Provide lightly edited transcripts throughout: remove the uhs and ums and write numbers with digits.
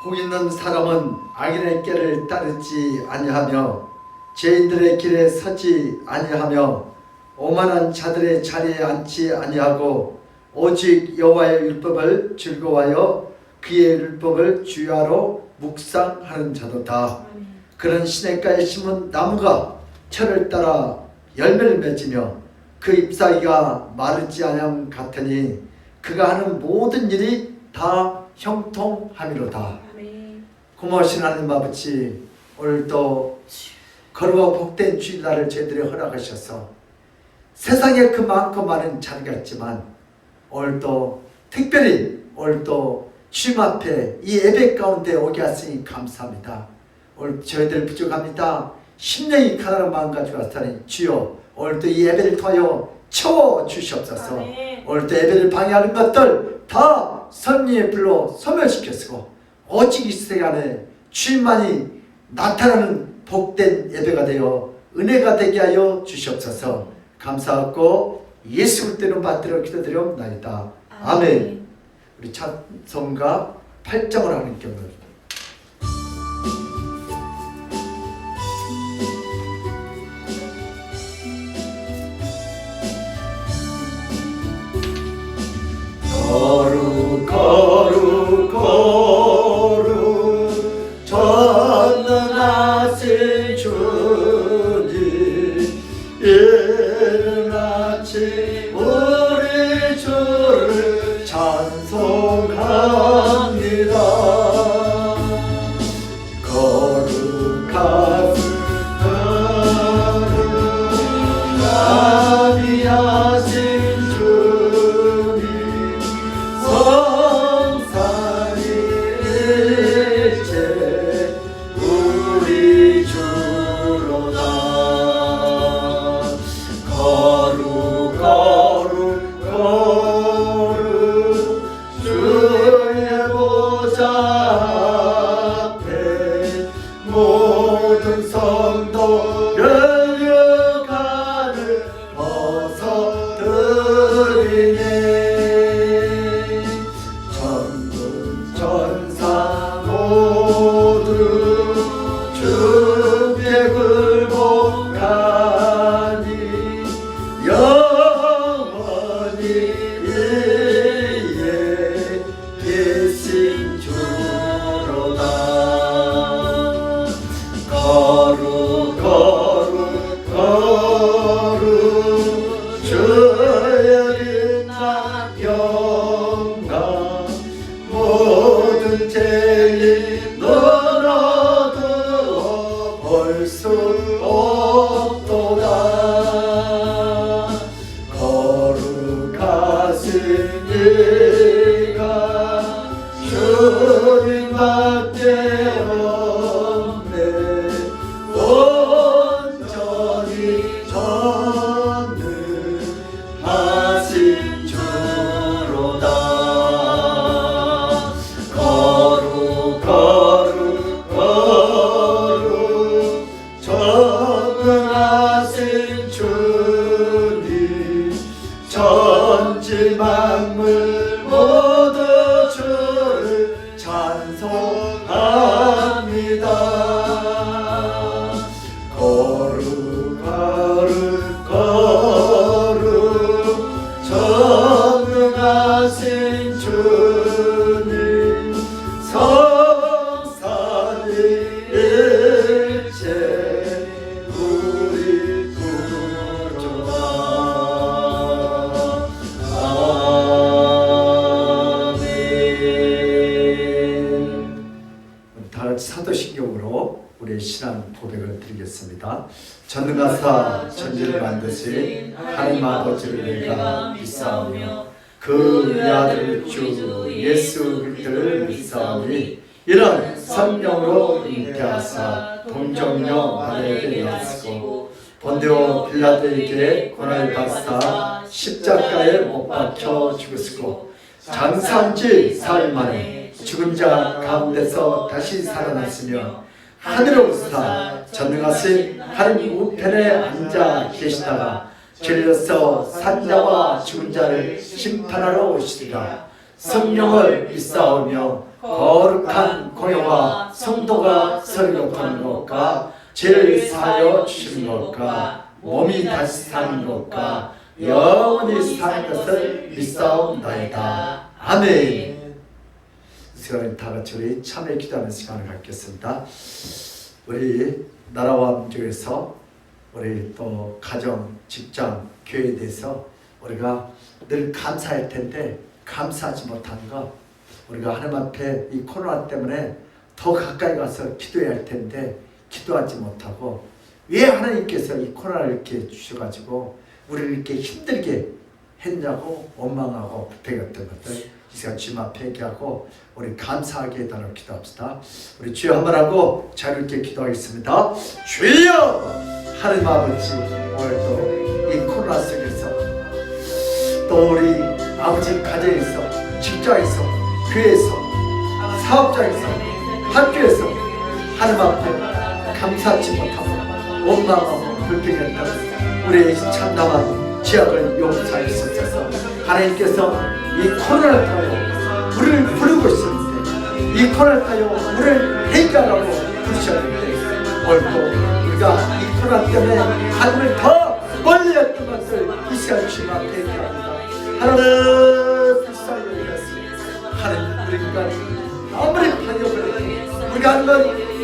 복 있는 사람은 악인의 길을 따르지 아니하며 죄인들의 길에 서지 아니하며 오만한 자들의 자리에 앉지 아니하고 오직 여호와의 율법을 즐거워하여 그의 율법을 주야로 묵상하는 자도다. 그런 시냇가에 심은 나무가 철을 따라 열매를 맺으며 그 잎사귀가 마르지 아니함 같으니 그가 하는 모든 일이 다 형통함이로다. 고마우신 하나님 아버지, 오늘도 거룩하고 복된 주일날을 저희들이 허락하셔서 세상에 그 많고 많은 자리가 있지만 오늘도 특별히 오늘도 주님 앞에 이 예배 가운데 오게 하시니 감사합니다. 오늘 저희들 부족합니다. 심령이 가난한 마음 가지고 왔다니 주여 오늘도 이 예배를 통하여 채워주시옵소서. 오늘도 예배를 방해하는 것들 다 성령의 불로 소멸시켰고 오직 이 시간에 주님만이 나타나는 복된 예배가 되어 은혜가 되게 하여 주시옵소서. 감사하고 예수 그리스도의 받들어 기도드리옵나이다. 아멘. 우리 찬송가 8장을 하는 경우 거룩 거룩 거룩 전능하신 주님 이른 아침 우리 주를 찬송합니다. 거룩하신 자비하신 모든 성도 열려가는 벗어들이네. 천군 천사 모두 주께 굴복하니 영원히 위에 계신 주로다. 거룩 거룩 거룩 주의 빛나 영광 모든 죄인 너라도 볼 수 없도다. 거룩하신 이가 주님밖에 온전히 전능하신 주로다. 거룩 거룩 거룩 전능하신 주님 천지 만물 모두 주를 찬송합니다. 거룩 거룩 거룩 전능하신 주님 성삼위 일체 우리 구주다. 아멘. 다같이 사도신경으로 우리의 신앙 고백을 드리겠습니다. 전능하사 천지를 만드신 하나님 아버지를 내가 믿사오며 그 외아들 주 예수 그리스도를 믿사오니 이런 성령으로 잉태하사 동정녀 마리아에게 나시고 본디오 빌라도에게 고난을 받사 십자가에 못 박혀 죽으시고 장사한 지 사흘 만에 죽은 자 가운데서 다시 살아났으며 하늘에 오르사 전능하신 하나님 우편에 앉아 계시다가 길러서 산자와 죽은 자를 심판하러 오시리라. 성령을 믿사오며 거룩한 공회와 성도가 서리높은 것과 죄를 사하여 주시는 것과 몸이 다시 사는 것과 영원히 사는 것을 믿사옵나이다. 아멘. 시간에 다 같이 우리 참회 기도하는 시간을 갖겠습니다. 우리 나라와 민족에서 우리 또 가정, 직장, 교회에 대해서 우리가 늘 감사할 텐데 감사하지 못한 거, 우리가 하나님 앞에 이 코로나 때문에 더 가까이 가서 기도해야 할 텐데 기도하지 못하고, 왜 하나님께서 이 코로나를 이렇게 주셔가지고 우리를 이렇게 힘들게 했냐고 원망하고 불평했던 것들 이 시간 주님 앞에 얘기하고 우리 감사하게 해달라고 기도합시다. 우리 주여 한번 하고 자유롭게 기도하겠습니다. 주여 하나님 아버지, 오늘 또 이 코로나 속에서 또 우리 아버지 가정에서, 직장에서, 교회에서, 사업장에서, 학교에서 하나님 앞에 감사하지 못하고 원망하고 불평했던 우리의 참담한 죄악을 용서하시옵소서. 하나님께서 이 코로나를 타여 우리를 부르고 있었는데, 이 코로나를 타여 우리를 해결하라고 부르셨는데, 오늘 또 우리가 이 코로나 때문에 하나님을 더 멀리 했던 것을 이 시간 주님 앞에 얘기합니다. 하나님 불쌍히 여기셨습니다. 하나님, 우리 인간이 아무리 반역을 우리가 하는 건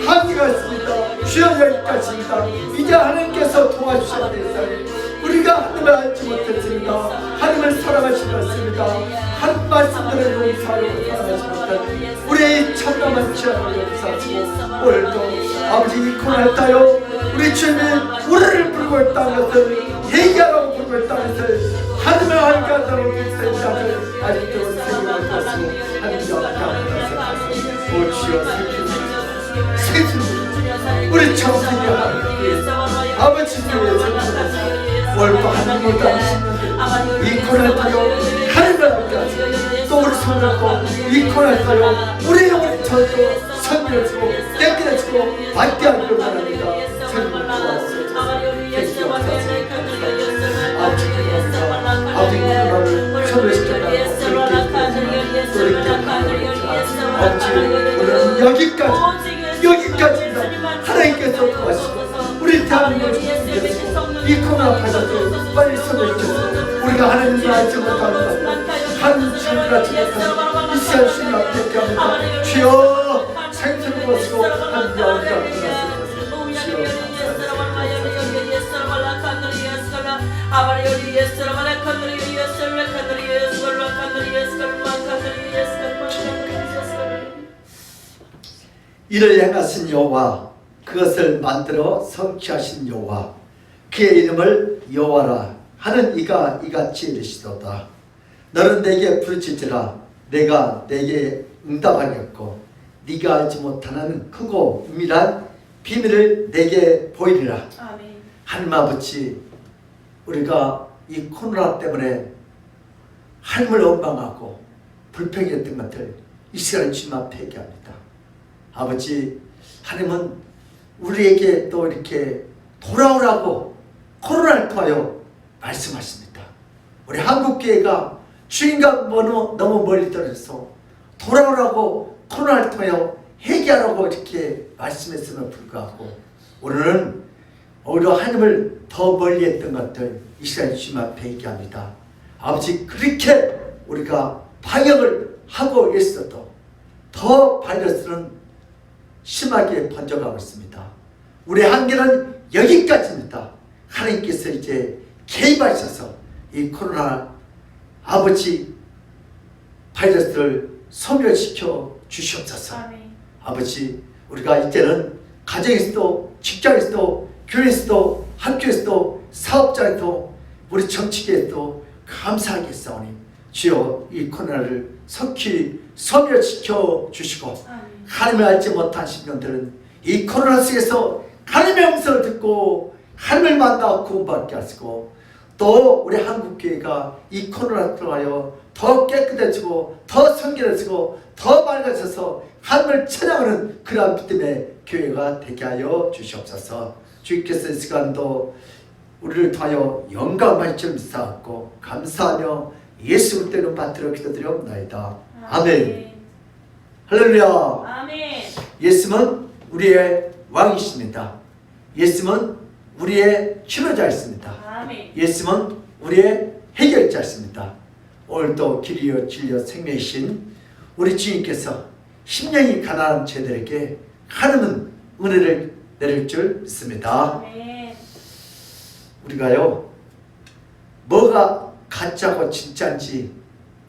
한계가 있습니다. 주여 여기까지입니다. 이제 하나님께서 도와주셔야 됩니다. 우리가 하나님을 알지 못했습니다. 하나님을 사랑하지 못했습니다. 하나님 말씀대로 용서하려고 사랑하지 못한 우리의 참담한 죄악을 용서하시고, 오늘도 아버지 이 코로나를 따요 우리 주님이 우리를 부르고 있다는 것을, 얘기하라고 부르고 있다는 것을, 하나님을 알게 한다고 생각을 아직도 생각을 하시고 하나님 앞에 감사하셔서 오 주여 세주님 우리 청소년 하나님 아버지를 위해서 월도 하나님을 당신은 이 코로나를 타요 하나님을 알게 하시고, 또 우리 손을 이 코로나를 타요 우리 영혼이 절도 선별해주고 깨끗해지고 밝게 하기를 원합니다. 성령을 도와주세요. 아버지 감사합니다. 아버지 코로나를 선별시켜달라고 그렇게 아버지 우리는 여기까지입니다. 하나님께서 도와주시고 우리 대한민국을 주시고 이 코로나 바이러스를 빨리 선별시켜서 우리가 하나님을 알지 못하는 것, 하나님 주님을 알지 못하는 이 시간 주님 앞에 얘기합니다. 주여 생수를 보시고 하나님의 어디가 들어가시고 주여 이를 행하신 여호와, 그것을 만들어 성취하신 여호와, 그의 이름을 여호와라 하는 이가 이같이 이르시도다. 너는 내게 부르짖으라. 내가 내게 응답하겠고 네가 알지 못하는 크고 은밀한 비밀을 내게 보이리라. 아멘. 하나님 아버지, 우리가 이 코로나 때문에 하나님을 원망하고 불평했던 것들 이 시간에 주님 앞에 얘기합니다. 아버지, 하나님은 우리에게 또 이렇게 돌아오라고 코로나를 통하여 말씀하십니다. 우리 한국교회가 주인과 너무 멀리 떨어져서 돌아오라고 코로나를 통하여 회개하라고 이렇게 말씀했음에 불구하고 오늘은 오히려 하나님을 더 멀리 했던 것들 이 시간에 주님 앞에 얘기합니다. 아버지, 그렇게 우리가 방역을 하고 있어도 더 바이러스는 심하게 번져가고 있습니다. 우리의 한계는 여기까지입니다. 하나님께서 이제 개입하셔서 이 코로나 아버지 바이러스를 소멸시켜 주시옵소서. 아멘. 아버지, 우리가 이제는 가정에서도 직장에서도 교회에서도 학교에서도 사업장에서도 우리 정치계에서도 감사하게 싸우니 주여 이 코로나를 속히 소멸시켜 주시고 아멘. 하나님을 알지 못한 심령들은 이 코로나 속에서 하나님의 음성을 듣고 하나님을 만나 구원받게 하시고, 또 우리 한국교회가 이 코로나를 통하여 더 깨끗해지고 더 성결해지고 더 맑아져서 하나님을 찬양하는 그러한 믿음의 교회가 되게 하여 주시옵소서. 주께서 이 시간도 우리를 통하여 영광받을 줄 믿사옵고 감사하며 예수 그리스도로 받들어 기도드리옵나이다. 아멘. 할렐루야. 아멘. 예수는 우리의 왕이십니다. 예수는 우리의 치료자였습니다. 아멘. 예수는 우리의 해결자였습니다. 오늘도 길이요 진리요 생명이신 우리 주님께서 심령이 가난한 저희들에게 하나님은 은혜를 내릴 줄 믿습니다. 아멘. 우리가요, 뭐가 가짜고 진짜인지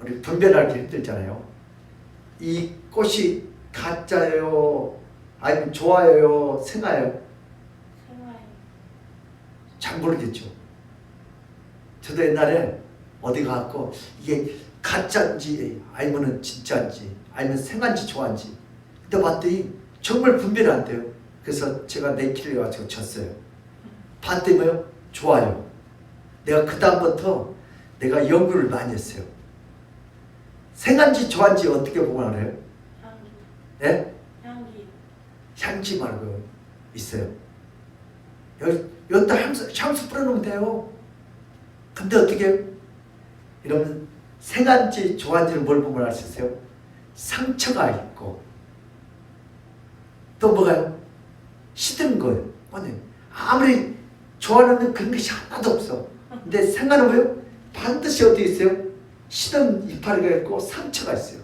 우리 분별하기 힘들잖아요. 이 꽃이 가짜예요, 아니면 좋아요, 생아요? 생활. 잘 모르겠죠. 저도 옛날에 어디 가고 이게 가짜인지 아니면 진짜인지 아니면 생한지 좋아한지 근데 봤더니 정말 분별이 안 돼요. 그래서 제가 내 길을 가지고 쳤어요. 봤더니 뭐요? 좋아요. 내가 그 다음부터 내가 연구를 많이 했어요. 생한지 좋아한지 어떻게 보면 알아요? 향기. 예? 향기. 향지 말고 있어요. 여기다 향수 뿌려놓으면 돼요. 근데 어떻게 해요? 이러면 생한지 좋아한지를 뭘 보면 알 수 있어요? 상처가 있고 또 뭐가요? 시든 거예요. 아무리 좋아하는 그런 것이 하나도 없어. 근데 생각은 뭐예요? 반드시 어디 있어요? 시든 이파리가 있고 상처가 있어요.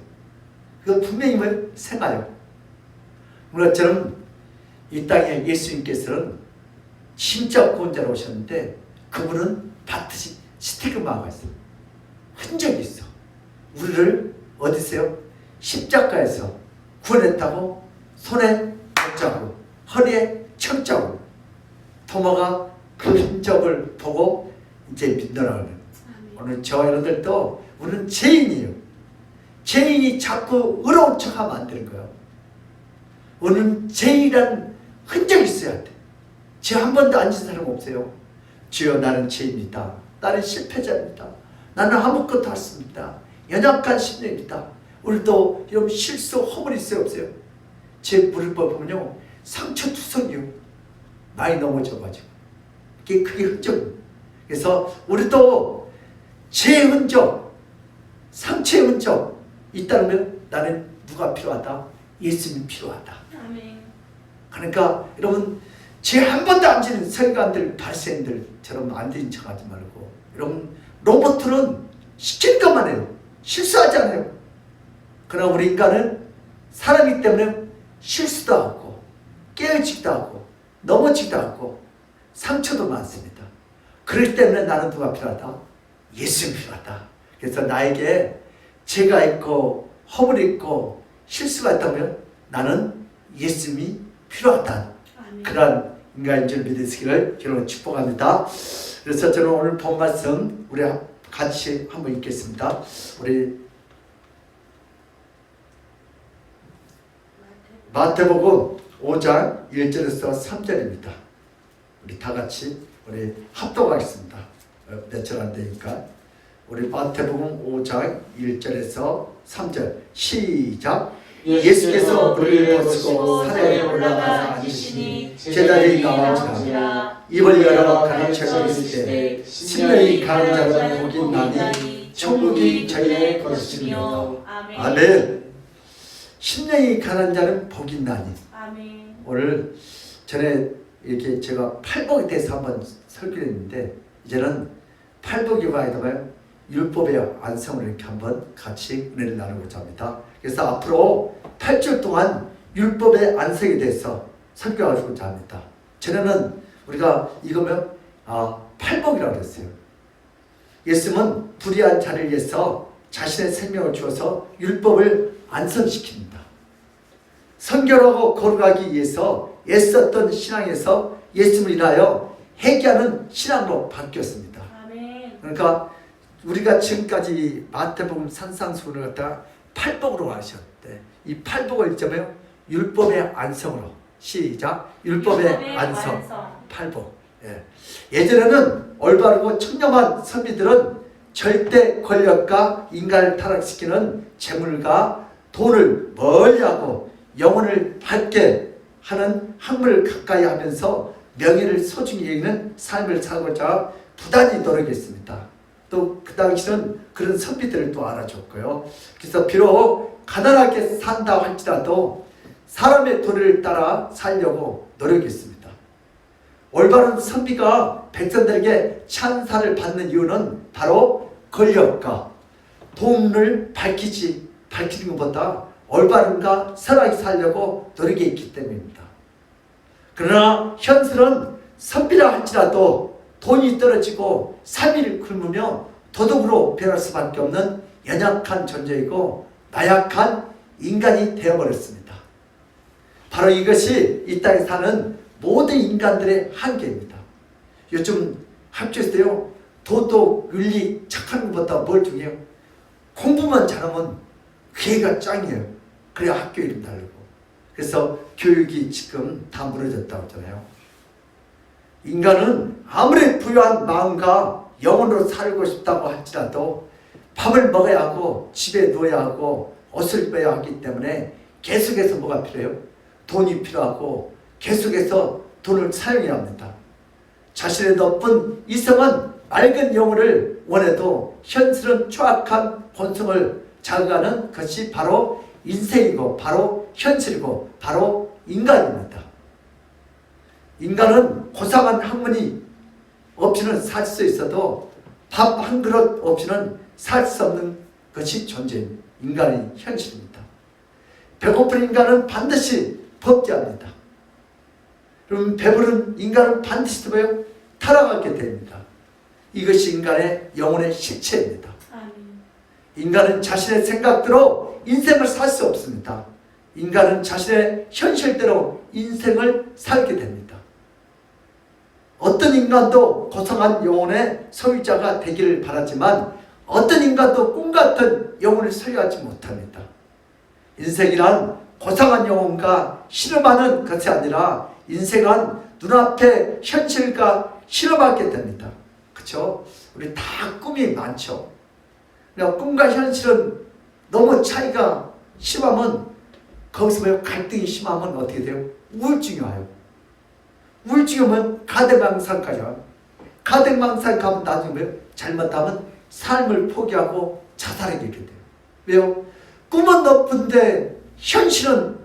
그건 분명히 뭐예요? 생아요. 우리처럼 이 땅에 예수님께서는 진짜 구원자로 오셨는데 그분은 반드시 스티그마가 있어요. 흔적이 있어. 우리를 어디 있어요? 십자가에서 구원했다고 손에 옷자국, 허리에 청자국. 토마가 그 흔적을 보고 이제 믿노라는. 오늘 저와 여러분들도 우리는 죄인이에요. 죄인이 자꾸 의로운 척하면 안 되는 거예요. 우리는 죄인이라는 흔적이 있어야 돼. 죄 한 번도 안 지은 사람 없어요. 주여 나는 죄인이다. 나는 실패자입니다. 나는 아무것도 없습니다. 연약한 심령입니다. 우리도 이런 실수, 허물이 있어요, 없어요? 제 물을 보면요, 상처 투성이요. 많이 넘어져가지고. 그게 흔적이에요. 그래서 우리도 죄의 흔적, 상처의 흔적 있다면 나는 누가 필요하다? 예수님이 필요하다. 아멘. 그러니까 여러분 죄 한 번도 안 지는 서기관들, 바리새인들처럼 안 되는 척하지 말고, 여러분 로봇은 시키는 것만 해요. 실수하지 않아요. 그러나 우리 인간은 사람이기 때문에 실수도 하고 깨어지기도 하고 넘어지기도 하고 상처도 많습니다. 그렇기 때문에 나는 누가 필요하다? 예수님이 필요하다. 그래서 나에게 죄가 있고 허물이 있고 실수가 있다면 나는 예수님이 필요하다. 아멘. 그런 인간인 줄 믿으시기를 저는 축복합니다. 그래서 저는 오늘 본 말씀 우리 같이 한번 읽겠습니다. 우리 마태복음 5장 1절에서 3절입니다. 우리 다 같이 우리 합독하겠습니다. 며칠 안 되니까. 우리 마태복음 5장 1절에서 3절 시작. 예수께서 물을 벗고 산에 올라가서 앉으시니 제자들이 나와지라. 입을 열어 가르쳐 있을 때 심령이 가는 자는 복이 나니 천국이 저희의 것이며. 아멘. 심령이 가난 자는 복이 나니. 아멘. 오늘 전에 이렇게 제가 팔복에 대해서 한번 설교를 했는데 이제는 팔복이 아니라 율법의 안성을 이렇게 한번 같이 은혜를 나누고자 합니다. 그래서 앞으로 8주 동안 율법의 안성에 대해서 설교하고자 합니다. 전에는 우리가 이거면 팔복이라고 했어요. 예수님은 불의한 자를 위해서 자신의 생명을 주어서 율법을 안성시킵니다. 성결하고 거룩하기 위해서 애썼던 신앙에서 예수님을 인하여 회개하는 신앙으로 바뀌었습니다. 아멘. 그러니까 우리가 지금까지 마태복음 산상수훈을 갖다가 팔복으로 하셨대. 이 팔복을 읽자면 율법의 안성으로. 시작. 율법의 안성. 8복. 예. 예전에는 올바르고 청렴한 선비들은 절대 권력과 인간을 타락시키는 재물과 돈을 멀리하고 영혼을 밝게 하는 학문을 가까이 하면서 명예를 소중히 여기는 삶을 살고자 부단히 노력했습니다. 또 그 당시는 그런 선비들을 또 알아줬고요. 그래서 비록 가난하게 산다 할지라도 사람의 도리를 따라 살려고 노력했습니다. 올바른 선비가 백성들에게 찬사를 받는 이유는 바로 권력과 돈을 밝히는 것보다 올바른가 선하게 살려고 노력했기 때문입니다. 그러나 현실은 선비라 할지라도 돈이 떨어지고 삶을 굶으며 도덕으로 변할 수밖에 없는 연약한 존재이고 나약한 인간이 되어버렸습니다. 바로 이것이 이 땅에 사는 모든 인간들의 한계입니다. 요즘 학교에서요, 도덕, 윤리, 착한 것보다 뭘 중요해요? 공부만 잘하면 괴가 짱이에요. 그래야 학교 이름 달리고. 그래서 교육이 지금 다 무너졌다고 하잖아요. 인간은 아무리 부유한 마음과 영혼으로 살고 싶다고 할지라도 밥을 먹어야 하고 집에 누워야 하고 옷을 입어야 하기 때문에 계속해서 뭐가 필요해요? 돈이 필요하고 계속해서 돈을 사용해야 합니다. 자신의 높은 이성은 맑은 영혼을 원해도 현실은 추악한 본성을 자극하는 것이 바로 인생이고 바로 현실이고 바로 인간입니다. 인간은 고상한 학문이 없이는 살 수 있어도 밥 한 그릇 없이는 살 수 없는 것이 존재인 인간의 현실입니다. 배고픈 인간은 반드시 범죄합니다. 그럼 배부른 인간은 반드시 뭐예요? 타락하게 됩니다. 이것이 인간의 영혼의 실체입니다. 인간은 자신의 생각대로 인생을 살 수 없습니다. 인간은 자신의 현실대로 인생을 살게 됩니다. 어떤 인간도 고상한 영혼의 소유자가 되기를 바라지만 어떤 인간도 꿈같은 영혼을 소유하지 못합니다. 인생이란 고상한 영혼과 실험하는 것이 아니라 인생은 눈앞의 현실과 실험하게 됩니다. 그렇죠? 우리 다 꿈이 많죠. 그러니까 꿈과 현실은 너무 차이가 심하면 거기서 갈등이 심하면 어떻게 돼요? 우울증이 와요. 우울증이 오면 가대망상까지 와요. 가대망상 가면 나중에 잘못하면 삶을 포기하고 자살하게 돼요. 왜요? 꿈은 높은데 현실은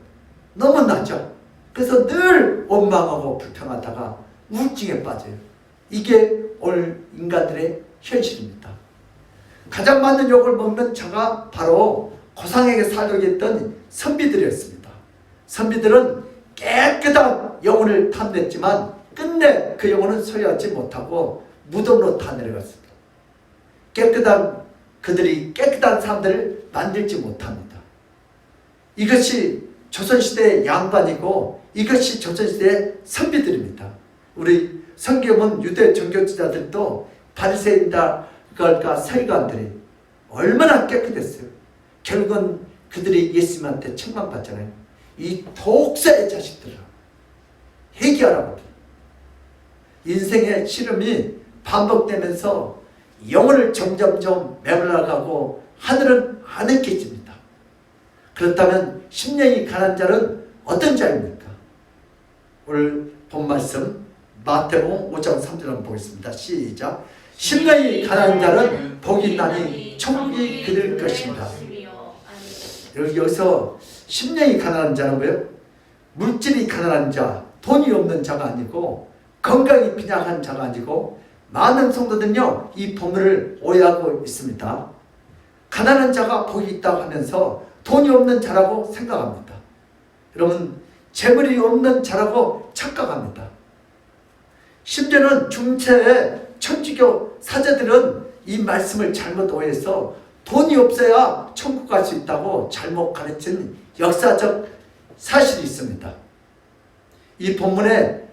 너무 낮아. 그래서 늘 원망하고 불평하다가 우울증에 빠져요. 이게 오늘 인간들의 현실입니다. 가장 많은 욕을 먹는 자가 바로 고상하게 살려고 했던 선비들이었습니다. 선비들은 깨끗한 영혼을 탐냈지만 끝내 그 영혼은 소유하지 못하고 무덤으로 다 내려갔습니다. 그들이 깨끗한 사람들을 만들지 못합니다. 이것이 조선시대의 양반이고 이것이 조선시대의 선비들입니다. 우리 성경은 유대 종교지자들도 바리새인들과 서기관들이 얼마나 깨끗했어요. 결국은 그들이 예수님한테 책망받잖아요. 이 독사의 자식들아, 회개하라고. 인생의 시름이 반복되면서 영혼을 점점점 메말라가고 하늘은 아늑해집니다. 그렇다면 심령이 가난한 자는 어떤 자입니까? 오늘 본 말씀 마태복음 5장 3절 한번 보겠습니다. 시작. 심령이 가난한 자는 복이 있나니 천국이 그들 것입니다. 여기서 심령이 가난한 자는 뭐예요? 물질이 가난한 자, 돈이 없는 자가 아니고 건강이 빈약한 자가 아니고 많은 성도들은요 이 본문을 오해하고 있습니다. 가난한 자가 복이 있다고 하면서 돈이 없는 자라고 생각합니다. 여러분 재물이 없는 자라고 착각합니다. 심지어는 중세의 천주교 사제들은 이 말씀을 잘못 오해해서 돈이 없어야 천국 갈 수 있다고 잘못 가르친 역사적 사실이 있습니다. 이 본문의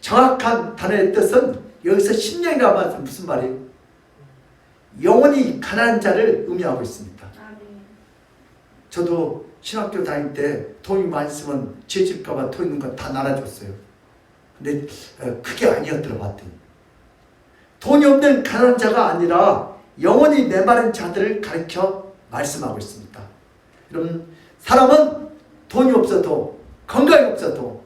정확한 단어의 뜻은 여기서 심령이라고 하면 무슨 말이에요? 영혼이 가난한 자를 의미하고 있습니다. 저도 신학교 다닐 때 돈이 많이 쓰면 죄 질까봐 돈 있는 거 다 나눠줬어요. 근데 그게 아니었더라 봤더니 돈이 없는 가난한 자가 아니라 영혼이 메마른 자들을 가르쳐 말씀하고 있습니다. 여러분, 사람은 돈이 없어도 건강이 없어도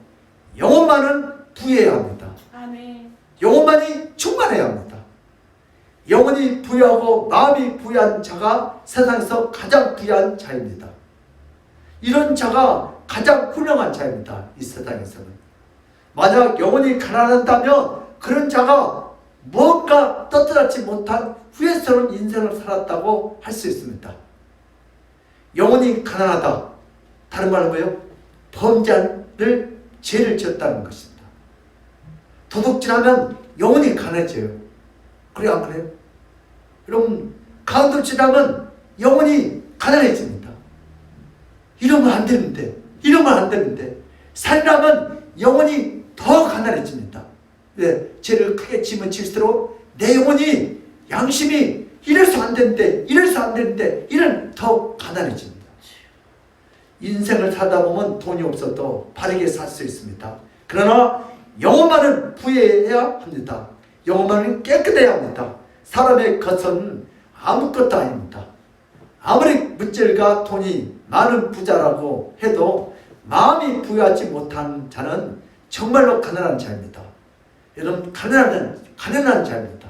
영혼만은 부유해야 합니다. 아멘. 영혼만이 충만해야 합니다. 영혼이 부유하고 마음이 부유한 자가 세상에서 가장 부유한 자입니다. 이런 자가 가장 훌륭한 자입니다. 이 세상에서는. 만약 영혼이 가난하다면 그런 자가 뭔가 떳떳하지 못한 후회스러운 인생을 살았다고 할 수 있습니다. 영혼이 가난하다. 다른 말로 뭐예요? 범죄를 죄를 지었다는 것입니다. 도둑질하면 영혼이 가난해져요. 그래요, 안 그래요? 여러분, 가운데질하면 영혼이 가난해집니다. 이러면 안 되는데, 이러면 안 되는데, 살인하면 영혼이 더 가난해집니다. 왜? 죄를 크게 지면 질수록 내 영혼이, 양심이 이래서 안 되는데, 이래서 안 되는데, 이런 더 가난해집니다. 인생을 살다 보면 돈이 없어도 바르게 살 수 있습니다. 그러나 영혼만은 부유해야 합니다. 영혼만은 깨끗해야 합니다. 사람의 것은 아무것도 아닙니다. 아무리 물질과 돈이 많은 부자라고 해도 마음이 부유하지 못한 자는 정말로 가난한 자입니다. 여러분, 가난한 자입니다.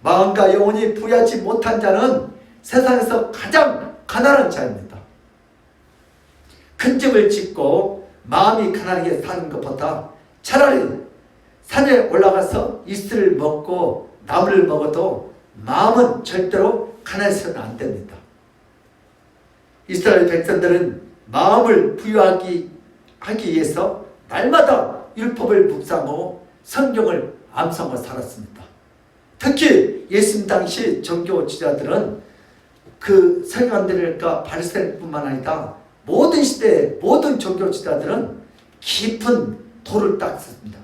마음과 영혼이 부유하지 못한 자는 세상에서 가장 가난한 자입니다. 큰 집을 짓고 마음이 가난하게 사는 것보다 차라리 산에 올라가서 이슬을 먹고 나무를 먹어도 마음은 절대로 가난해서는 안 됩니다. 이스라엘 백성들은 마음을 부유하기 위해서 날마다 율법을 묵상하고 성경을 암송하고 살았습니다. 특히 예수님 당시 종교 지도자들은 그 서기관들과 바리새인뿐만 아니라 모든 시대의 모든 종교 지도자들은 깊은 도를 닦습니다.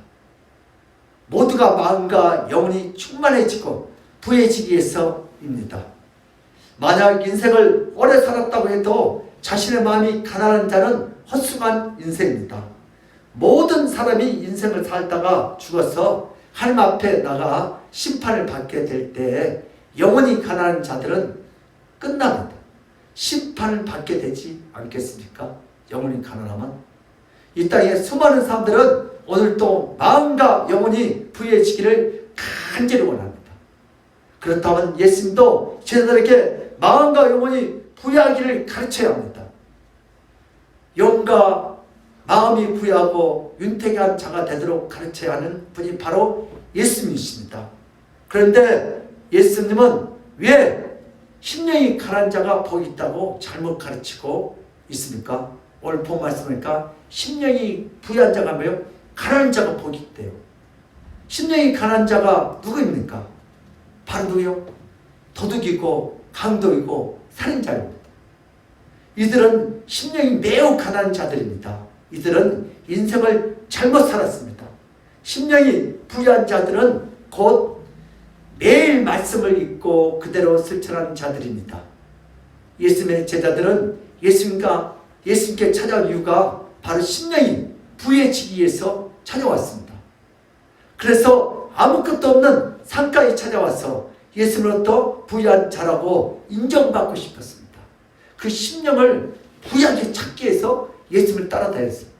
모두가 마음과 영혼이 충만해지고 부해지기 위해서입니다. 만약 인생을 오래 살았다고 해도 자신의 마음이 가난한 자는 헛수고한 인생입니다. 모든 사람이 인생을 살다가 죽어서 하나님 앞에 나가 심판을 받게 될 때 영혼이 가난한 자들은 끝납니다. 심판을 받게 되지 않겠습니까? 영혼이 가난하면. 이 땅에 수많은 사람들은 오늘도 마음과 영혼이 부유해지기를 간절히 원합니다. 그렇다면 예수님도 제자들에게 마음과 영혼이 부유하기를 가르쳐야 합니다. 영과 마음이 부유하고 윤택한 자가 되도록 가르쳐야 하는 분이 바로 예수님이십니다. 그런데 예수님은 왜 심령이 가난한 자가 복이 있다고 잘못 가르치고 있습니까? 오늘 본 말씀이니까 심령이 부유한 자가 뭐예요? 가난한 자가 복이 있대요. 심령이 가난한 자가 누구입니까? 바로 누구요? 도둑이고 강도이고 살인자입니다. 이들은 심령이 매우 가난한 자들입니다. 이들은 인생을 잘못 살았습니다. 심령이 부유한 자들은 곧 매일 말씀을 읽고 그대로 실천하는 자들입니다. 예수님의 제자들은 예수님께 찾아온 이유가 바로 심령이 부유해지기 위해서 찾아왔습니다. 그래서 아무것도 없는 산까지 찾아와서 예수님으로부터 부유한 자라고 인정받고 싶었습니다. 그 심령을 부유하게 찾기 위해서 예수님을 따라다녔습니다.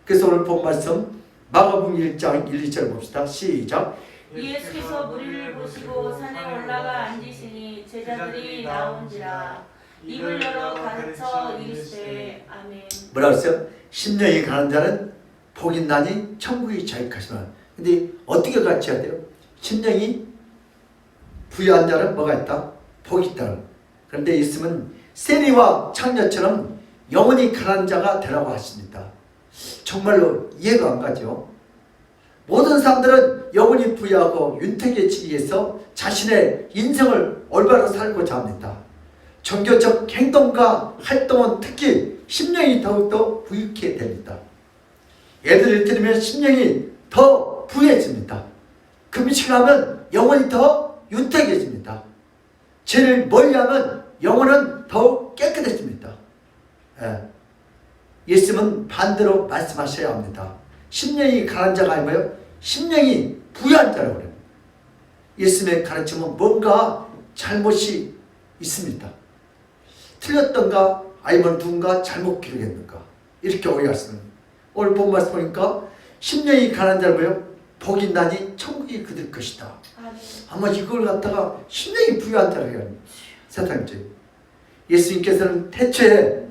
그래서 오늘 본 말씀 마가복음 1장 1, 2절 봅시다. 시작. 예수께서 무리를 보시고 산에 올라가 앉으시니 제자들이 나온지라 입을 열어 가르쳐 이르시되 아멘. 뭐라고 했어요? 심령이 가난한 자는 복이 있나니 천국이 자익하시나. 근데 어떻게 가르쳐야 돼요? 심령이 부유한 자는 뭐가 있다? 복이 있다. 그런데 예수님은 세리와 창녀처럼 영혼이 가난한 자가 되라고 하십니다. 정말로 이해가 안 가죠. 모든 사람들은 영혼이 부유하고 윤택해지기 위해서 자신의 인생을 올바로 살고자 합니다. 종교적 행동과 활동은 특히 심령이 더욱더 부유케 됩니다. 예를 들면 심령이 더 부유해집니다. 금식을 하면 영혼이 더 윤택해집니다. 죄를 멀리하면 영혼은 더욱 깨끗해집니다. 예수님은 반대로 말씀하셔야 합니다. 심령이 가난한 자가 아니고요, 심령이 부유한 자라고 그래요. 예수님의 가르침은 뭔가 잘못이 있습니다. 틀렸던가 아니면 누군가 잘못 기록했는가, 이렇게 오해하시는. 오늘 본 말씀 보니까 심령이 가난한 자라고요, 복이 있나니 천국이 그들 것이다. 아마 이걸 갖다가 심령이 부유한 자라고 해요. 세상이죠. 예수님께서는 태초에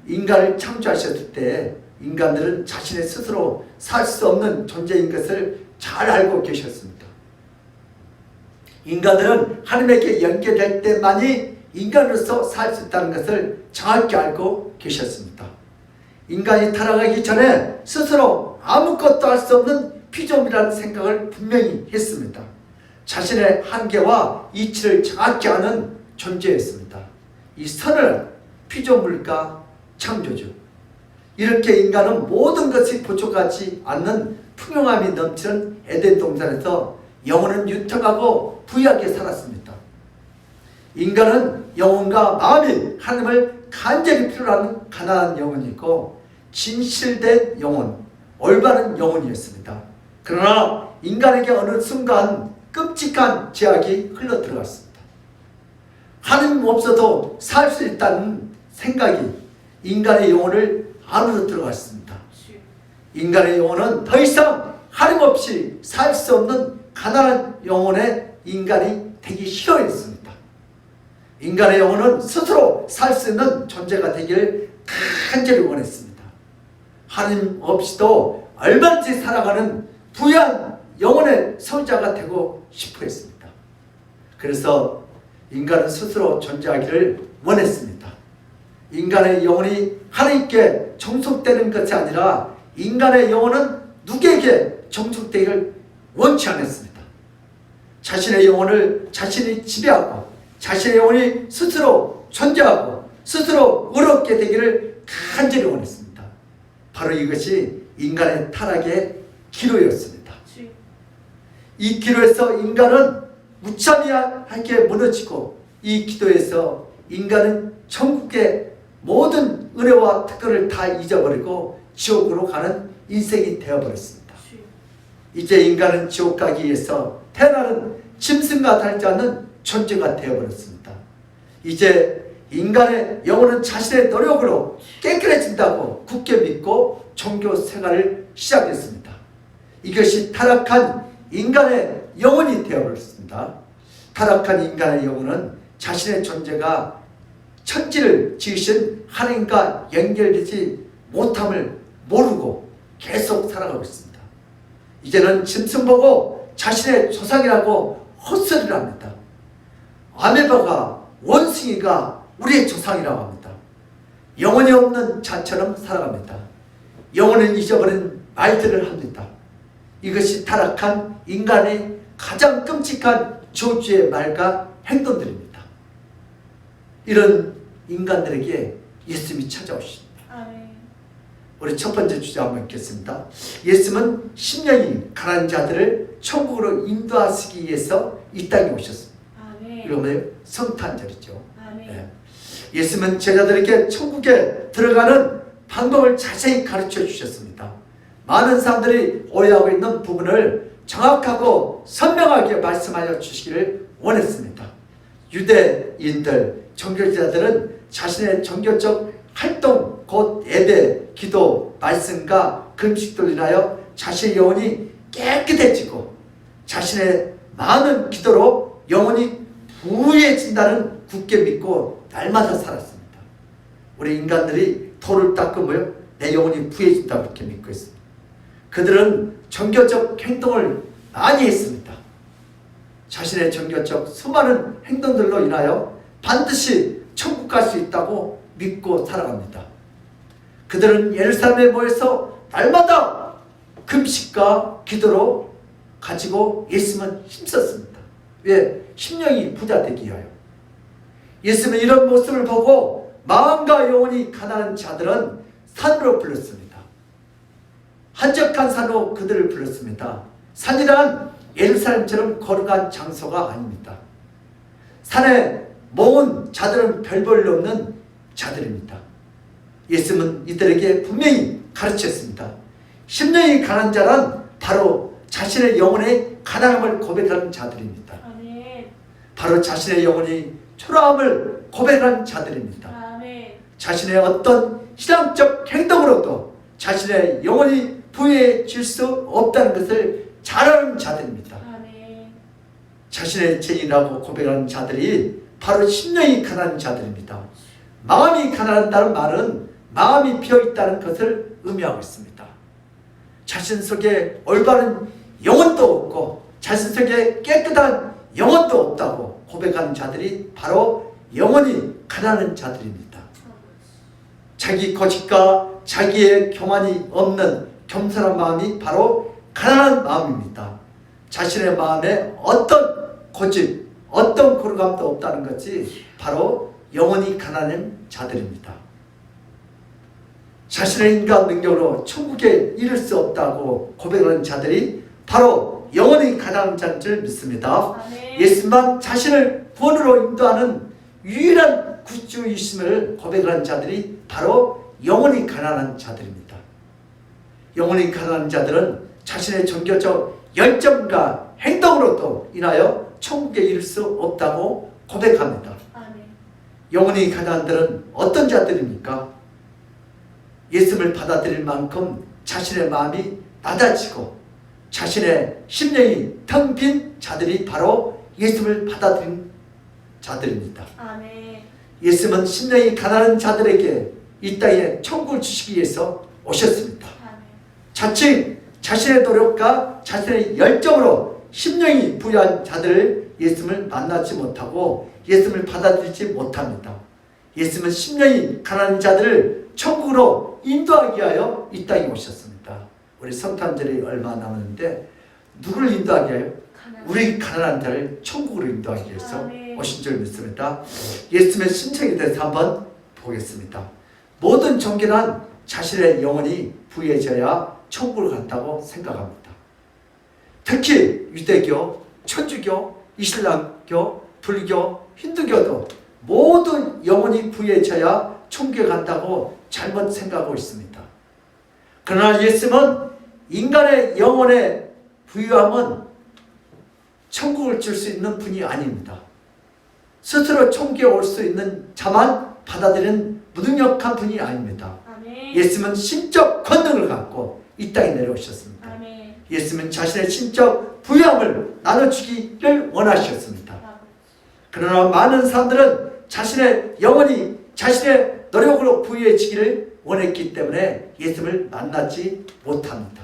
인간을 창조하셨을 때 인간들은 자신의 스스로 살 수 없는 존재인 것을 잘 알고 계셨습니다. 인간들은 하나님에게 연결될 때만이 인간으로서 살 수 있다는 것을 정확히 알고 계셨습니다. 인간이 타락하기 전에 스스로 아무것도 할 수 없는 피조물이라는 생각을 분명히 했습니다. 자신의 한계와 이치를 정확히 아는 존재였습니다. 이 선을 피조물과 창조주, 이렇게 인간은 모든 것이 부족하지 않는 풍요함이 넘치는 에덴 동산에서 영혼은 유창하고 부유하게 살았습니다. 인간은 영혼과 마음이 하나님을 간절히 필요로 하는 가난한 영혼이고 진실된 영혼, 올바른 영혼이었습니다. 그러나 인간에게 어느 순간 끔찍한 죄악이 흘러들어갔습니다. 하나님 없어도 살 수 있다는 생각이 인간의 영혼을 안으로 들어갔습니다. 인간의 영혼은 더 이상 하나님 없이 살 수 없는 가난한 영혼의 인간이 되기 싫어했습니다. 인간의 영혼은 스스로 살 수 있는 존재가 되기를 간절히 원했습니다. 하나님 없이도 얼마든지 살아가는 부유한 영혼의 소유자가 되고 싶어 했습니다. 그래서 인간은 스스로 존재하기를 원했습니다. 인간의 영혼이 하나님께 종속되는 것이 아니라 인간의 영혼은 누구에게 종속되기를 원치 않았습니다. 자신의 영혼을 자신이 지배하고 자신의 영혼이 스스로 존재하고 스스로 의롭게 되기를 간절히 원했습니다. 바로 이것이 인간의 타락의 기로였습니다. 이 기로에서 인간은 무참하게 무너지고 이 기도에서 인간은 천국의 모든 은혜와 특권을 다 잊어버리고 지옥으로 가는 인생이 되어버렸습니다. 이제 인간은 지옥 가기 위해서 태어나는 짐승과 다르지 않는 존재가 되어버렸습니다. 이제 인간의 영혼은 자신의 노력으로 깨끗해진다고 굳게 믿고 종교 생활을 시작했습니다. 이것이 타락한 인간의 영혼이 되어버렸습니다. 타락한 인간의 영혼은 자신의 존재가 천지를 지으신 하나님과 연결되지 못함을 모르고 계속 살아가고 있습니다. 이제는 짐승 보고 자신의 조상이라고 헛소리를 합니다. 아메바가, 원숭이가 우리의 조상이라고 합니다. 영혼이 없는 자처럼 살아갑니다. 영혼을 잊어버린 말들을 합니다. 이것이 타락한 인간의 가장 끔찍한 저주의 말과 행동들입니다. 이런 인간들에게 예수님이 찾아오십니다. 우리 첫 번째 주제 한번 읽겠습니다. 예수님은 심령이 가난한 자들을 천국으로 인도하시기 위해서 이 땅에 오셨습니다. 이거 뭐예요? 성탄절이죠. 네. 예수님은 제자들에게 천국에 들어가는 방법을 자세히 가르쳐 주셨습니다. 많은 사람들이 오해하고 있는 부분을 정확하고 선명하게 말씀하여 주시기를 원했습니다. 유대인들, 종교지자들은 자신의 종교적 활동, 곧 예배, 기도, 말씀과 금식들로 인하여 자신의 영혼이 깨끗해지고 자신의 많은 기도로 영혼이 부유해진다는 굳게 믿고 날마다 살았습니다. 우리 인간들이 돌을 닦으면 내 영혼이 부유해진다고 그렇게 믿고 있습니다. 그들은 종교적 행동을 많이 했습니다. 자신의 종교적 수많은 행동들로 인하여 반드시 천국 갈 수 있다고 믿고 살아갑니다. 그들은 예루살렘에 모여서 날마다 금식과 기도로 가지고 예수님은 힘썼습니다. 왜? 심령이 부자 되기 위하여. 예수님은 이런 모습을 보고 마음과 영혼이 가난한 자들은 산으로 불렀습니다. 한적한 산으로 그들을 불렀습니다. 산이란 예루살렘처럼 거룩한 장소가 아닙니다. 산에 모은 자들은 별 볼일 없는 자들입니다. 예수님은 이들에게 분명히 가르쳤습니다. 심령이 가난한 자는 바로 자신의 영혼의 가난함을 고백하는 자들입니다. 아멘. 바로 자신의 영혼이 초라함을 고백하는 자들입니다. 아멘. 자신의 어떤 신앙적 행동으로도 자신의 영혼이 부유해질 수 없다는 것을 잘 아는 자들입니다. 아멘. 자신의 죄인이라고 고백하는 자들이 바로 심령이 가난한 자들입니다. 마음이 가난하다는 말은 마음이 비어있다는 것을 의미하고 있습니다. 자신 속에 올바른 영혼도 없고 자신 속에 깨끗한 영혼도 없다고 고백하는 자들이 바로 영혼이 가난한 자들입니다. 자기 고집과 자기의 교만이 없는 겸손한 마음이 바로 가난한 마음입니다. 자신의 마음에 어떤 고집, 어떤 거룩함도 없다는 것이 바로 영혼이 가난한 자들입니다. 자신의 인간 능력으로 천국에 이를 수 없다고 고백하는 자들이 바로 영혼이 가난한 자인 줄 믿습니다. 아멘. 예수만 자신을 구원으로 인도하는 유일한 구주이심을 고백하는 자들이 바로 영혼이 가난한 자들입니다. 영혼이 가난한 자들은 자신의 종교적 열정과 행동으로도 인하여 천국에 이를 수 없다고 고백합니다. 아멘. 영혼이 가난한 자들은 어떤 자들입니까? 예수님을 받아들일 만큼 자신의 마음이 낮아지고 자신의 심령이 텅 빈 자들이 바로 예수님을 받아들인 자들입니다. 아멘. 예수님은 심령이 가난한 자들에게 이 땅에 천국을 주시기 위해서 오셨습니다. 아멘. 자칭 자신의 노력과 자신의 열정으로 심령이 부유한 자들을 예수님을 만나지 못하고 예수님을 받아들이지 못합니다. 예수님은 심령이 가난한 자들을 천국으로 인도하기 위하여 이 땅에 오셨습니다. 우리 성탄절이 얼마 남았는데 누구를 인도하기 위하여? 우리 가난한 자를 천국으로 인도하기 위해서 아멘. 오신 줄 믿습니다. 예수님의 심정에 대해서 한번 보겠습니다. 모든 종교는 자신의 영혼이 부유해져야 천국을 간다고 생각합니다. 특히 유대교, 천주교, 이슬람교, 불교, 힌두교도 모든 영혼이 부유해져야 천국에 간다고 잘못 생각하고 있습니다. 그러나 예수님은 인간의 영혼의 부유함은 천국을 줄 수 있는 분이 아닙니다. 스스로 천국에 올 수 있는 자만 받아들이는 무능력한 분이 아닙니다. 아멘. 예수님은 신적 권능을 갖고 이 땅에 내려오셨습니다. 아멘. 예수님은 자신의 신적 부유함을 나눠주기를 원하셨습니다. 그러나 많은 사람들은 자신의 영혼이 자신의 노력으로 부유해지기를 원했기 때문에 예수님을 만나지 못합니다.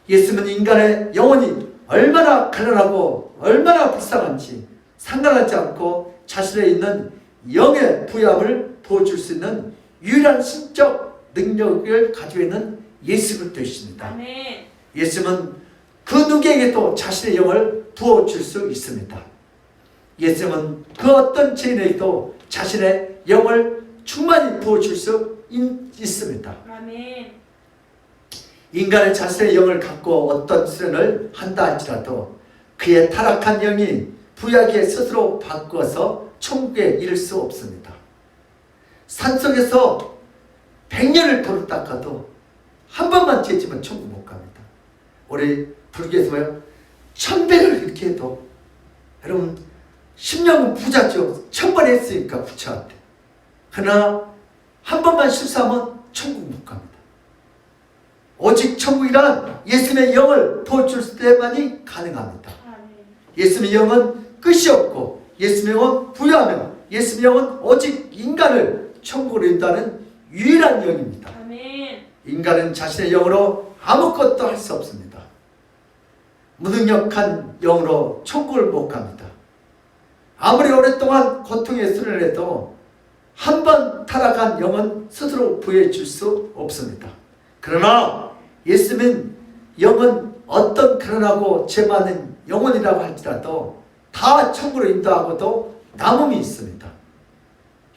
예수님은 인간의 영혼이 얼마나 가난하고 얼마나 불쌍한지 상관하지 않고 자신에 있는 영의 부유함을 보여줄 수 있는 유일한 신적 능력을 가지고 있는 예수 그리스도이십니다. 아멘. 예수님은 그 누구에게도 자신의 영을 부어줄 수 있습니다. 예수님은 그 어떤 죄인에게도 자신의 영을 충만히 부어줄 수 있습니다. 아멘. 인간은 자신의 영을 갖고 어떤 수련을 한다 할지라도 그의 타락한 영이 부유하게 스스로 바꿔서 천국에 이를 수 없습니다. 산속에서 100년을 돌을 닦아도 한 번만 죄지면 천국 못 갑니다. 우리 불교에서 뭐예요? 1000배를 이렇게 해도 여러분 10년은 부자죠. 1000번 했으니까 부처한테. 그러나 한 번만 실수하면 천국 못 갑니다. 오직 천국이란 예수님의 영을 부어줄 때만이 가능합니다. 아멘. 예수님의 영은 끝이 없고 예수님의 영은 부유하며 예수님의 영은 오직 인간을 천국으로 인도하는 유일한 영입니다. 아멘. 인간은 자신의 영으로 아무것도 할 수 없습니다. 무능력한 영으로 천국을 못 갑니다. 아무리 오랫동안 고통의 수련을 해도 한 번 타락한 영은 스스로 부여해 줄 수 없습니다. 그러나 예수님은 영은 어떤 가난하고 죄 많은 영혼이라고 할지라도 다 천국으로 인도하고도 남음이 있습니다.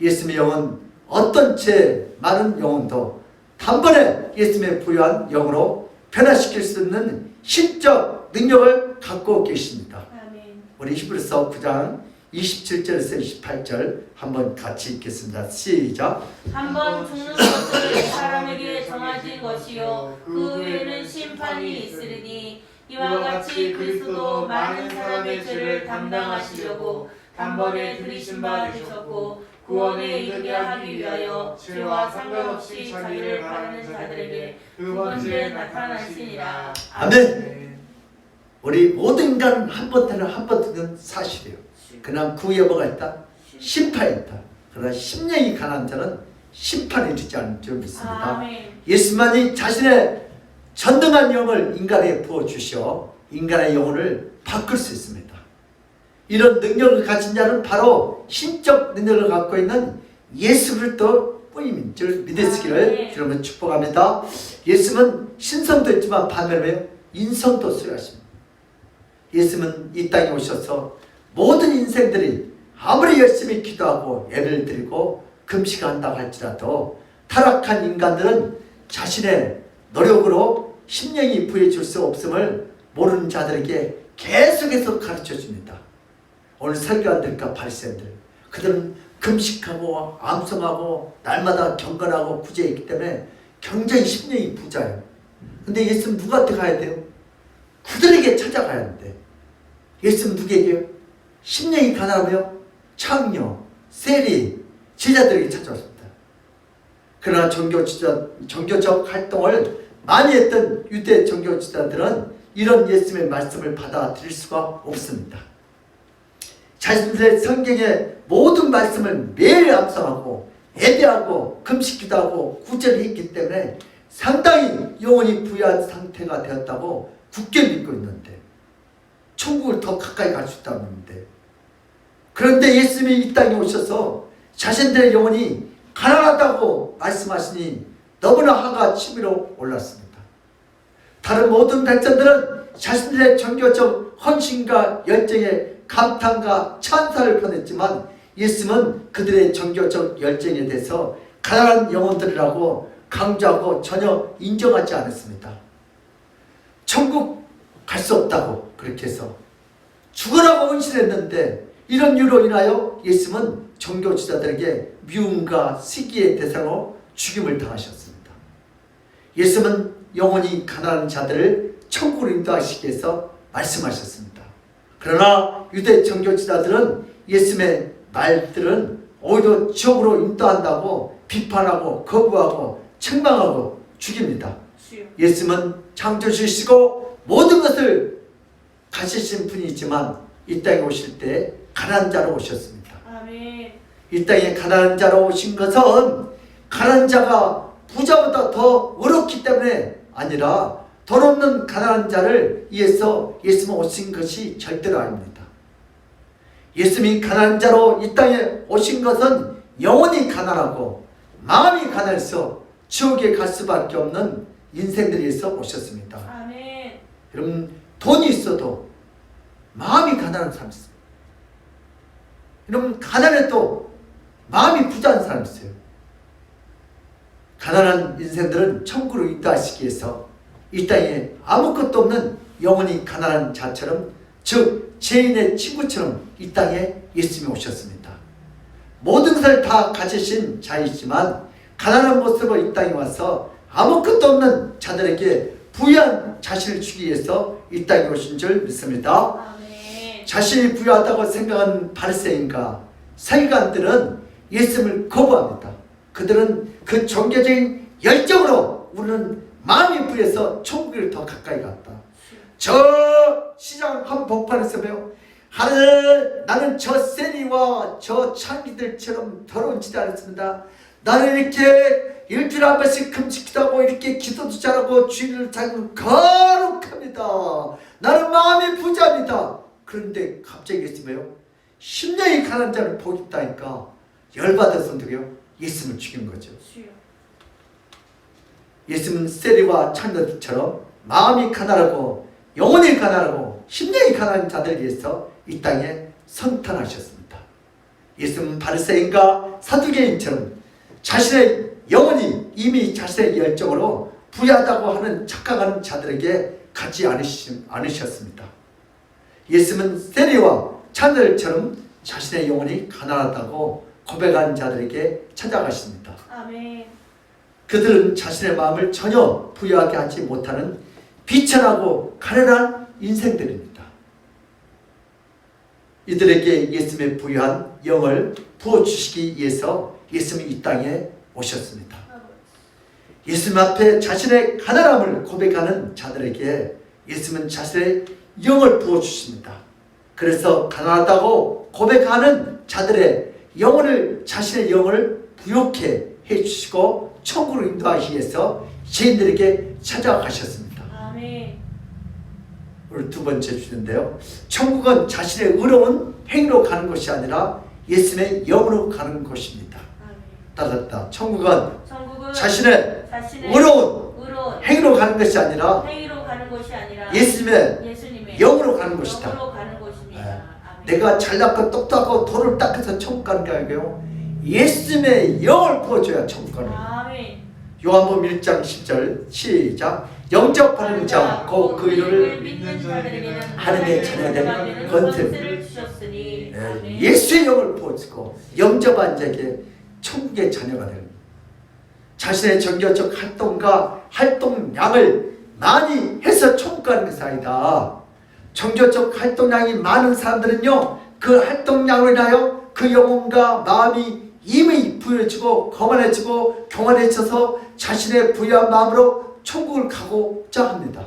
예수님의 영은 어떤 죄 많은 영혼도 단번에 예수님의 부유한 영으로 변화시킬 수 있는 신적 능력을 갖고 계십니다. 아멘. 우리 히브리서 9장 27절에서 28절 한번 같이 읽겠습니다. 시작. 한번 죽는 것을 사람에게 정하진 것이요 그 후에는 심판이 있으리니 이와 같이 그리스도도 많은 사람의 죄를 담당하시려고 단번에 들이신 바 되셨고 구원에 이르게 하기 위하여 죄와 상관없이 자기를 바라는 자들에게 두 번째 나타나시니라. 아멘. 우리 모든 인간은 한 번 때는 한 번 듣는 사실이에요. 그러나 그 후에 뭐가 있다? 심판이 있다. 그러나 심령이 가난한 자는 심판에 이르지 않을 줄 믿습니다. 아멘. 예수만이 자신의 전능한 영을 인간에게 부어주셔 인간의 영혼을 바꿀 수 있습니다. 이런 능력을 가진 자는 바로 신적 능력을 갖고 있는 예수 그리스도 뿐인 줄 믿으시기를 주님은 축복합니다. 예수는 신성도 있지만 반면에 인성도 수여하십니다. 예수는 이 땅에 오셔서 모든 인생들이 아무리 열심히 기도하고 예배를 드리고 금식한다고 할지라도 타락한 인간들은 자신의 노력으로 심령이 부여줄 수 없음을 모르는 자들에게 계속해서 가르쳐줍니다. 오늘 설교한들과 바리새인들 그들은 금식하고 암송하고 날마다 경건하고 구제했기 때문에 굉장히 심령이 부자예요. 근데 예수는 누구한테 가야 돼요? 그들에게 찾아가야 하는데 예수는 누구에게요? 심령이 가난하며 창녀, 세리, 제자들에게 찾아왔습니다. 그러나 종교적 활동을 많이 했던 유대 종교 지도자들은 이런 예수님의 말씀을 받아들일 수가 없습니다. 자신들의 성경의 모든 말씀을 매일 암송하고 예배하고 금식기도하고 구제를 했기 때문에 상당히 영혼이 부유한 상태가 되었다고 굳게 믿고 있는데 천국을 더 가까이 갈 수 있다고 믿는데 그런데 예수님이 이 땅에 오셔서 자신들의 영혼이 가난하다고 말씀하시니 너무나 화가 치밀어 올랐습니다. 다른 모든 백성들은 자신들의 종교적 헌신과 열정에 감탄과 찬사를 보냈지만 예수님은 그들의 종교적 열정에 대해서 가난한 영혼들이라고 강조하고 전혀 인정하지 않았습니다. 천국 갈 수 없다고 그렇게 해서 죽으라고 헌신했는데 이런 이유로 인하여 예수님은 종교 지도자들에게 미움과 시기의 대상으로 죽임을 당하셨습니다. 예수님은 영혼이 가난한 자들을 천국으로 인도하시기 위해서 말씀하셨습니다. 그러나 유대 종교 지도자들은 예수님의 말들은 오히려 지옥으로 인도한다고 비판하고 거부하고 책망하고 죽입니다. 예수님은 창조주시고 모든 것을 가지신 분이지만 이 땅에 오실 때 가난한 자로 오셨습니다. 아멘. 이 땅에 가난한 자로 오신 것은 가난한 자가 부자보다 더 어렵기 때문에 아니라 돈 없는 가난한 자를 위해서 예수님은 오신 것이 절대로 아닙니다. 예수님이 가난한 자로 이 땅에 오신 것은 영혼이 가난하고 마음이 가난해서 지옥에 갈 수밖에 없는 인생들이 위해서 오셨습니다. 아멘. 여러분 돈이 있어도 마음이 가난한 사람이 있어요. 여러분 가난해도 마음이 부자한 사람이 있어요. 가난한 인생들은 천국으로 인도하시기 위해서 이 땅에 아무것도 없는 영혼이 가난한 자처럼 즉 죄인의 친구처럼 이 땅에 예수님이 오셨습니다. 모든 것을 다 가지신 자이지만 가난한 모습으로 이 땅에 와서 아무것도 없는 자들에게 부유한 자신을 주기 위해서 이 땅에 오신 줄 믿습니다. 아멘. 자신이 부유하다고 생각하는 바리새인과 서기관들은 예수님을 거부합니다. 그들은 그 종교적인 열정으로 우리는 마음이 부여서 천국을 더 가까이 갔다. 저 시장 한복판에서 배워 하늘 나는 저 세리와 저 창기들처럼 더러운 짓을 안 했습니다. 나는 이렇게 일주일에 한 번씩 금식기도 하고 이렇게 기도도 잘하고 주일을 잘 거룩합니다. 나는 마음이 부자입니다. 그런데 갑자기 예수님이요 심령이 가난한 자를 보겠다니까 열받아서 어떡해요? 예수님을 죽인 거죠. 예수님은 세리와 창녀들처럼 마음이 가난하고 영혼이 가난하고 심령이 가난한 자들을 위해서 이 땅에 성탄하셨습니다. 예수님은 바리새인과 사두개인처럼 자신의 영혼이 이미 자신의 열정으로 부유하다고 하는 착각하는 자들에게 가지 않으셨습니다. 예수님은 세리와 창녀들처럼 자신의 영혼이 가난하다고 고백하는 자들에게 찾아가십니다. 아멘. 그들은 자신의 마음을 전혀 부여하게 하지 못하는 비천하고 가난한 인생들입니다. 이들에게 예수님의 부여한 영을 부어주시기 위해서 예수님이 이 땅에 오셨습니다. 예수님 앞에 자신의 가난함을 고백하는 자들에게 예수님은 자신의 영을 부어주십니다. 그래서 가난하다고 고백하는 자들의 영혼을, 자신의 영을 부욕해 해주시고 천국으로 인도하기 위해서 죄인들에게 찾아가셨습니다. 아멘. 오늘 두 번째 주제인데요. 천국은 자신의 의로운 행위로 가는 것이 아니라 예수님의 영으로 가는 것입니다. 따랐다. 천국은 자신의 의로운 행위로 가는 것이 아니라 예수님의 영으로 가는 것이다. 내가 잘났고 똑똑하고 돌을 닦아서 천국 가는 게 아니고요. 예수님의 영을 부어줘야 천국 가는 거예요. 요한복음 1장 10절 시작. 영접하는 자 곧 그 이름을 믿는 자들에게는 하나님의 자녀된 권세를 주셨으니. 아멘. 예수의 영을 부어주고 영접한 자에게 천국의 자녀가 되는 거예요. 자신의 정교적 활동과 활동량을 많이 해서 천국 가는 것이 아니다. 정교적 활동량이 많은 사람들은요, 그 활동량으로 인하여 그 영혼과 마음이 이미 부여지고 거만해지고 교만해져서 자신의 부유한 마음으로 천국을 가고자 합니다.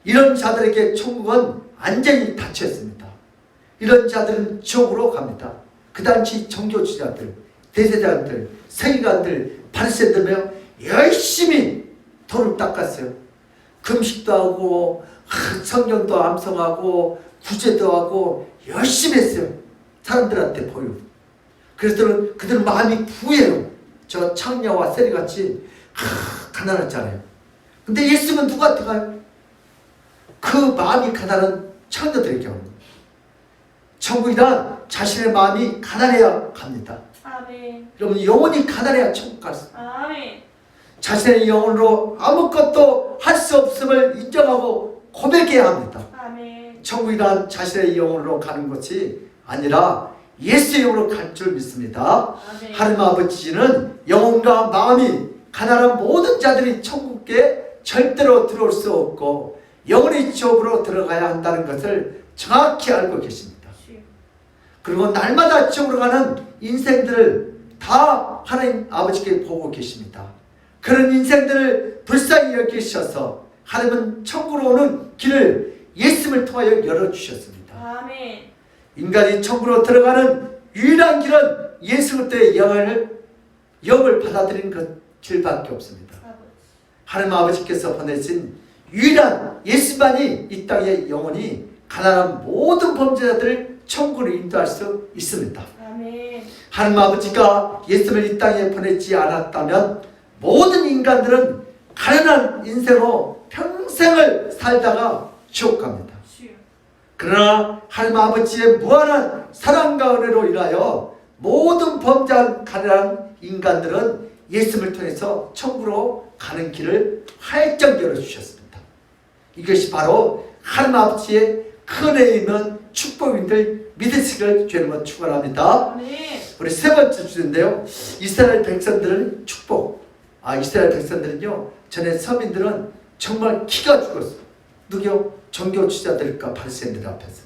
이런 자들에게 천국은 완전히 닫혀 있습니다. 이런 자들은 지옥으로 갑니다. 그 당시 정교주자들, 대제사장들, 서기관들, 바리새인들며 열심히 돌을 닦았어요. 금식도 하고 성경도 암송하고 구제도 하고 열심히 했어요. 사람들한테 보여. 그래서 그들은 마음이 부해요. 저 창녀와 세리같이 가난했잖아요. 근데 예수님은 누구한테 가요? 그 마음이 가난한 창녀들에게 옵니다. 천국이란 자신의 마음이 가난해야 갑니다. 아멘. 여러분, 영혼이 가난해야 천국 갈 수 있습니다. 아멘. 자신의 영혼으로 아무것도 할 수 없음을 인정하고 고백해야 합니다. 아멘. 천국이란 자신의 영혼으로 가는 것이 아니라 예수의 영으로 갈 줄 믿습니다. 아멘. 하나님 아버지는 영혼과 마음이 가난한 모든 자들이 천국에 절대로 들어올 수 없고 영원히 지옥으로 들어가야 한다는 것을 정확히 알고 계십니다. 그리고 날마다 지옥으로 가는 인생들을 다 하나님 아버지께 보고 계십니다. 그런 인생들을 불쌍히 여기셔서 하나님은 천국으로 오는 길을 예수님을 통하여 열어주셨습니다. 아멘. 인간이 천국으로 들어가는 유일한 길은 예수 그리스도의 영을 받아들이는 것 길밖에 없습니다. 하나님 아버지께서 보내신 유일한 예수만이 이 땅의 영혼이 가난한 모든 범죄자들을 천국으로 인도할 수 있습니다. 아멘. 하나님 아버지가 예수를 이 땅에 보내지 않았다면 모든 인간들은 가난한 인생으로 평생을 살다가 지옥 갑니다. 그러나 하나님 아버지의 무한한 사랑과 은혜로 인하여 모든 범죄한 가난한 인간들은 예수를 통해서 천국으로 가는 길을 활짝 열어주셨습니다. 이것이 바로 하나님 아버지의 큰 은혜에 있는 축복인들 믿으시길 주님은 축원합니다. 우리 세 번째 주제인데요. 이스라엘 백성들은 축복. 이스라엘 백성들은요, 전에 서민들은 정말 기가 죽었어요. 누구요? 정교주자들과 바리새인들 앞에서.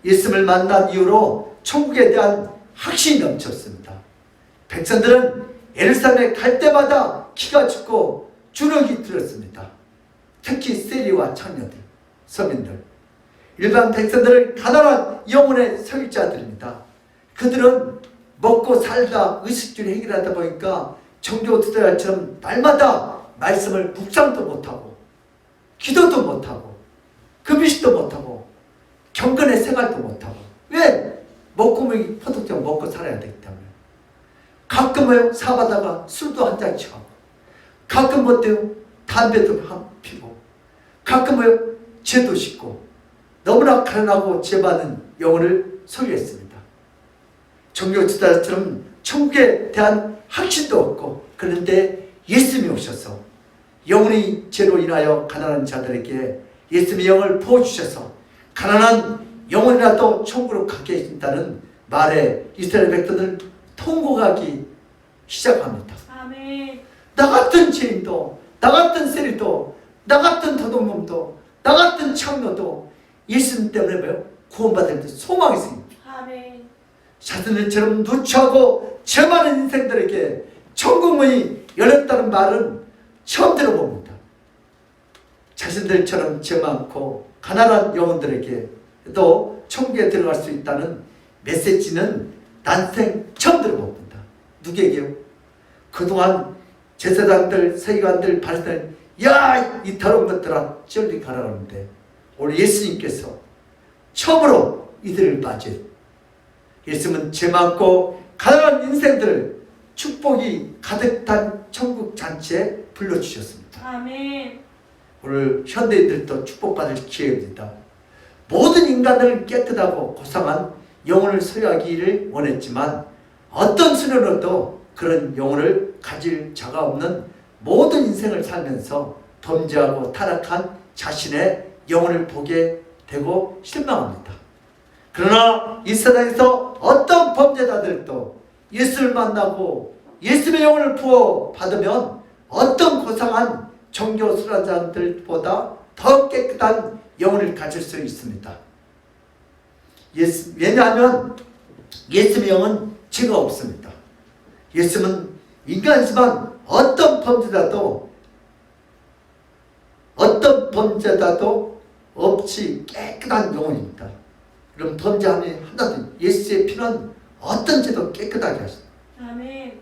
예수님을 만난 이후로 천국에 대한 확신이 넘쳤습니다. 백성들은 예루살렘에 갈 때마다 기가 죽고 주눅이 들었습니다. 특히 세리와 창녀들, 서민들. 일반 백성들은 가난한 영혼의 설자들입니다. 그들은 먹고 살다 의식주를 해결하다 보니까 정교주자들처럼 날마다 말씀을 묵상도 못하고 기도도 못하고 금식도 못하고 경건의 생활도 못하고. 왜? 먹구멍이 포도처럼 먹고 살아야 되기 때문에. 가끔은 사바다가 술도 한 잔씩 하고, 가끔 뭐 때요 담배도 피고, 가끔은 죄도 씻고, 너무나 가난하고 죄받은 영혼을 소유했습니다. 정교주자들처럼 천국에 대한 확신도 없고, 그런데 예수님이 오셔서 영혼의 죄로 인하여 가난한 자들에게 예수님의 영을 부어주셔서 가난한 영혼이라도 천국으로 가게 해준다는 말에 이스라엘 백성들은 통곡하기 시작합니다. 아멘. 나 같은 죄인도, 나 같은 세리도, 나 같은 도둑놈도, 나 같은 창녀도 예수님 때문에 뭐요? 구원받을 때 소망이 있습니다. 아멘. 자신들처럼 누추하고 죄 많은 인생들에게 천국문이 열렸다는 말은 처음 들어봅니다. 자신들처럼 죄 많고 가난한 영혼들에게 또 천국에 들어갈 수 있다는 메시지는 난생 처음 들어봅니다. 누구에게요? 그동안 제사장들, 서기관들, 바리새인들 야! 이 더러운 것들아 저리 가라 그러는데 오늘 예수님께서 처음으로 이들을 맞이해 예수님은 죄 많고 가난한 인생들을 축복이 가득 찬 천국 잔치에 불러주셨습니다. 아멘. 오늘 현대인들도 축복받을 기회입니다. 모든 인간들을 깨끗하고 고상한 영혼을 소유하기를 원했지만 어떤 수련으로도 그런 영혼을 가질 자가 없는 모든 인생을 살면서 범죄하고 타락한 자신의 영혼을 보게 되고 실망합니다. 그러나 이 세상에서 어떤 범죄자들도 예수를 만나고 예수의 영혼을 부어 받으면 어떤 고상한 종교 수련자들보다 더 깨끗한 영혼을 가질 수 있습니다. 왜냐하면 예수의 영은 죄가 없습니다. 예수는 인간이지만 어떤 범죄자도 없이 깨끗한 영혼입니다. 그럼 범죄함이 하나도 예수의 피는 어떤 죄도 깨끗하게 하십니다. 아멘.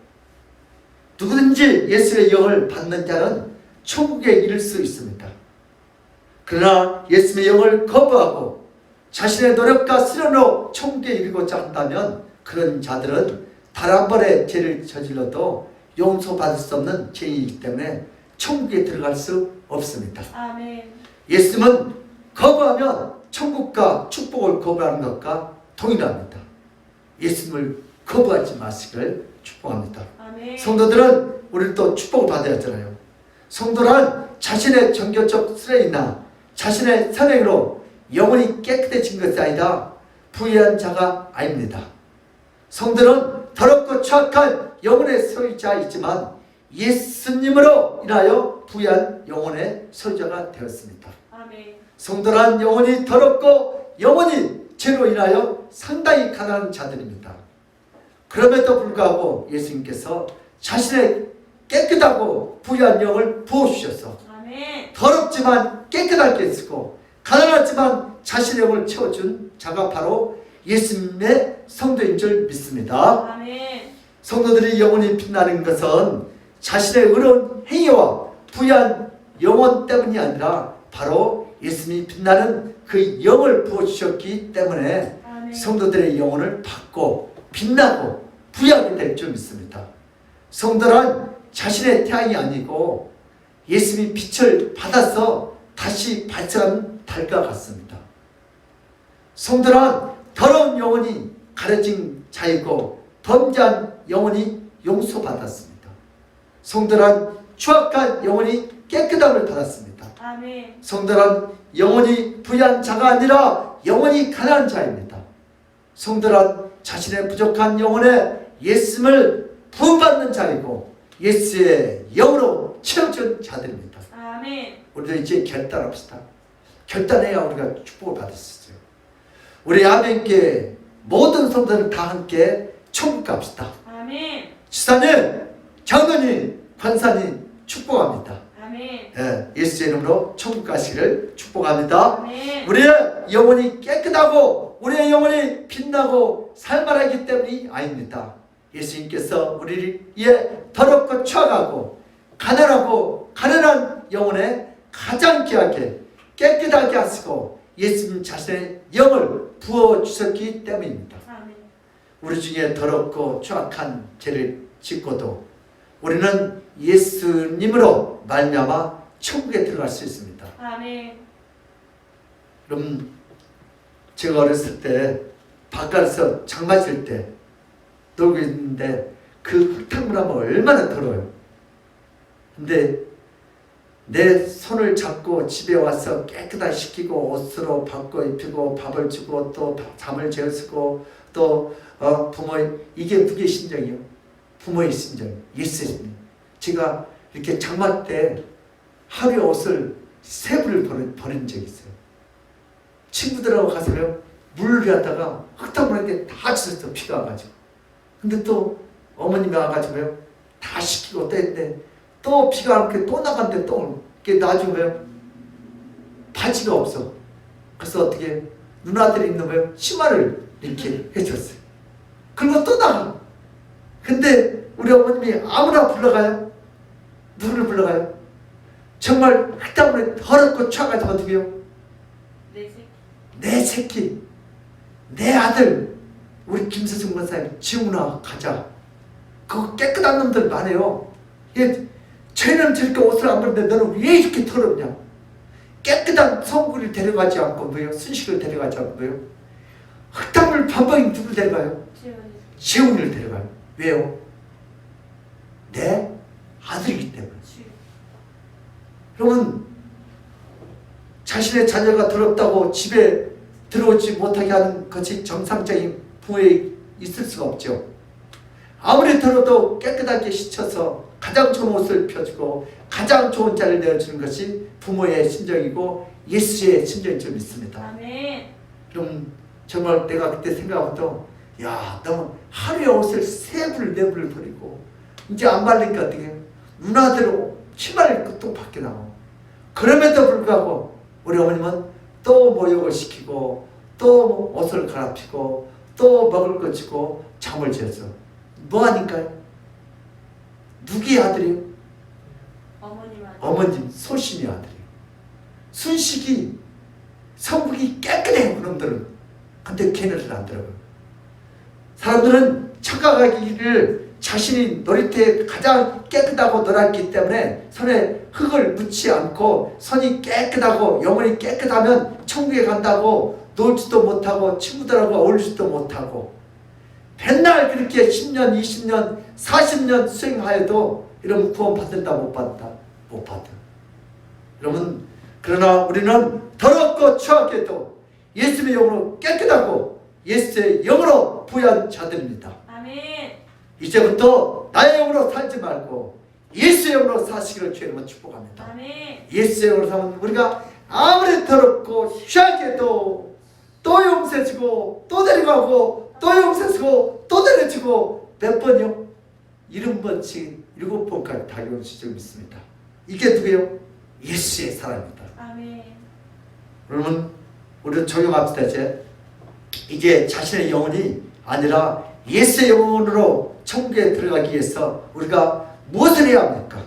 누구든지 예수의 영을 받는 자는 천국에 이를 수 있습니다. 그러나 예수의 영을 거부하고 자신의 노력과 수련으로 천국에 이르고자 한다면 그런 자들은 단 한 번의 죄를 저질러도 용서받을 수 없는 죄이기 때문에 천국에 들어갈 수 없습니다. 아멘. 예수님은 거부하면 천국과 축복을 거부하는 것과 동일합니다. 예수님을 거부하지 마시길 축복합니다. 아멘. 성도들은 우리 또 축복을 받아야 하잖아요. 성도란 자신의 종교적 수레이나 자신의 선행으로 영혼이 깨끗해진 것이 아니라 부유한 자가 아닙니다. 성도는 더럽고 추악한 영혼의 소유자이지만 예수님으로 인하여 부유한 영혼의 소유자가 되었습니다. 아멘. 성도란 영혼이 더럽고 영혼이 죄로 인하여 상당히 가난한 자들입니다. 그럼에도 불구하고 예수님께서 자신의 깨끗하고 부유한 영을 부어주셔서 아멘. 더럽지만 깨끗하게 쓰고 가난하지만 자신의 영을 채워준 자가 바로 예수님의 성도인 줄 믿습니다. 아멘. 성도들이 영혼이 빛나는 것은 자신의 의로운 행위와 부유한 영혼 때문이 아니라 바로 예수님이 빛나는 그 영을 부어주셨기 때문에 아멘. 성도들의 영혼을 받고 빛나고 부유하게 될 줄 믿습니다. 성도란 자신의 태양이 아니고 예수님이 빛을 받아서 다시 발산한 달과 같습니다. 성도란 더러운 영혼이 가려진 자이고 범죄한 영혼이 용서받았습니다. 성도란 추악한 영혼이 깨끗함을 받았습니다. 아멘. 성도란 영혼이 부유한 자가 아니라 영혼이 가난한 자입니다. 성도란 자신의 부족한 영혼에 예수님을 부음받는 자이고 예수의 영으로 채워준 자들입니다. 아멘. 우리도 이제 결단합시다. 결단해야 우리가 축복을 받을 수 있어요. 우리 아멘께 모든 성도들 다 함께 천국 갑시다. 아멘. 지사님, 장로님, 권사님 축복합니다. 아멘. 예수의 이름으로 천국 가시기를 축복합니다. 아멘. 우리의 영혼이 깨끗하고 우리의 영혼이 빛나고 살만하기 때문이 아닙니다. 예수님께서 우리를 더럽고 추악하고 가난하고 가난한 영혼에 가장 귀하게 깨끗하게 하시고 예수님 자신의 영을 부어주셨기 때문입니다. 아멘. 우리 중에 더럽고 추악한 죄를 짓고도 우리는 예수님으로 말미암아 천국에 들어갈 수 있습니다. 아멘. 그럼 제가 어렸을 때 바깥에서 장마칠 때 놀고 있는데 그 흙탕물 하면 얼마나 더러워요. 근데 내 손을 잡고 집에 와서 깨끗하게 씻기고 옷으로 바꿔 입히고 밥을 주고 또 잠을 재우고 또 부모의 이게 누구의 심정이요? 부모의 심정, 예수의 심정. 제가 이렇게 장마 때 하루에 옷을 3벌을 버린 적이 있어요. 친구들하고 가서요 물을 갖다가 흙탕물에 다 젖었어, 비가 와가지고. 근데 또 어머님이 와가지고요 다 씻기고 또 했는데 또 비가 이렇게 또 나갔는데 또 이렇게 나중에 바지가 없어. 그래서 어떻게 누나들이 있는 거예요 치마를 이렇게 해줬어요. 그리고 또 나가. 근데 우리 어머님이 아무나 불러가요? 누구를 불러가요? 정말 흙탕물에 더럽고 추워가지고 어떻게 해요? 내 새끼, 내 아들, 우리 김서중 권사님 지훈아 가자. 그거 깨끗한 놈들 많아요. 쟤는 저렇게 옷을 안 입는데 너는 왜 이렇게 더럽냐? 깨끗한 성구를 데려가지 않고 뭐요? 순식을 데려가지 않고 뭐요? 흙탕물 반방이 누굴 데려가요? 지훈이를 데려가요. 왜요? 내 아들이기 때문에. 여러분 자신의 자녀가 더럽다고 집에 들어오지 못하게 하는 것이 정상적인 부모에 있을 수가 없죠. 아무리 더러도 깨끗하게 씻어서 가장 좋은 옷을 펴주고 가장 좋은 자를 내어주는 것이 부모의 심정이고 예수의 심정인 줄 믿습니다. 아멘. 그럼 정말 내가 그때 생각하고 야, 너무 하루에 옷을 3벌 4벌 버리고 이제 안 말리니까 어떻게 누나들 치마를 입고 또 밖에 나와. 그럼에도 불구하고 우리 어머님은 또 모욕을 시키고 또 옷을 갈아피고 또 먹을 거 주고 잠을 재서 뭐 하니까요? 누구의 아들이요? 어머님 아들. 어머님 소심이 아들이에요. 순식이 성북이 깨끗해요 그놈들은. 근데 걔네들은 안 들어가요. 사람들은 착각하기를 자신이 놀이터에 가장 깨끗하고 놀았기 때문에 손에 흙을 묻지 않고 손이 깨끗하고 영혼이 깨끗하면 천국에 간다고 놀지도 못하고 친구들하고 어울리지도 못하고 맨날 그렇게 10년, 20년, 40년 수행하여도 이러면 구원 받는다 못 받는다? 못 받아. 여러분 그러나 우리는 더럽고 추하게도 예수의 영으로 깨끗하고 예수의 영으로 부여한 자들입니다. 아멘. 이제부터 나의 영으로 살지 말고 예수의 영으로 사시기를 주님은 축복합니다. 아멘. 예수의 영으로 살면 우리가 아무리 더럽고 휘하게도 또 용서해주고 또 데려가고 또 용서해주고 또 데려주고 몇 번이요? 70번씩 7번까지 다 용서해주고 있습니다. 이게 누구예요? 예수의 사랑입니다. 아멘. 그러면 우리는 적용합시다. 이제 자신의 영혼이 아니라 예수의 영혼으로 천국에 들어가기 위해서 우리가 무엇을 해야 합니까?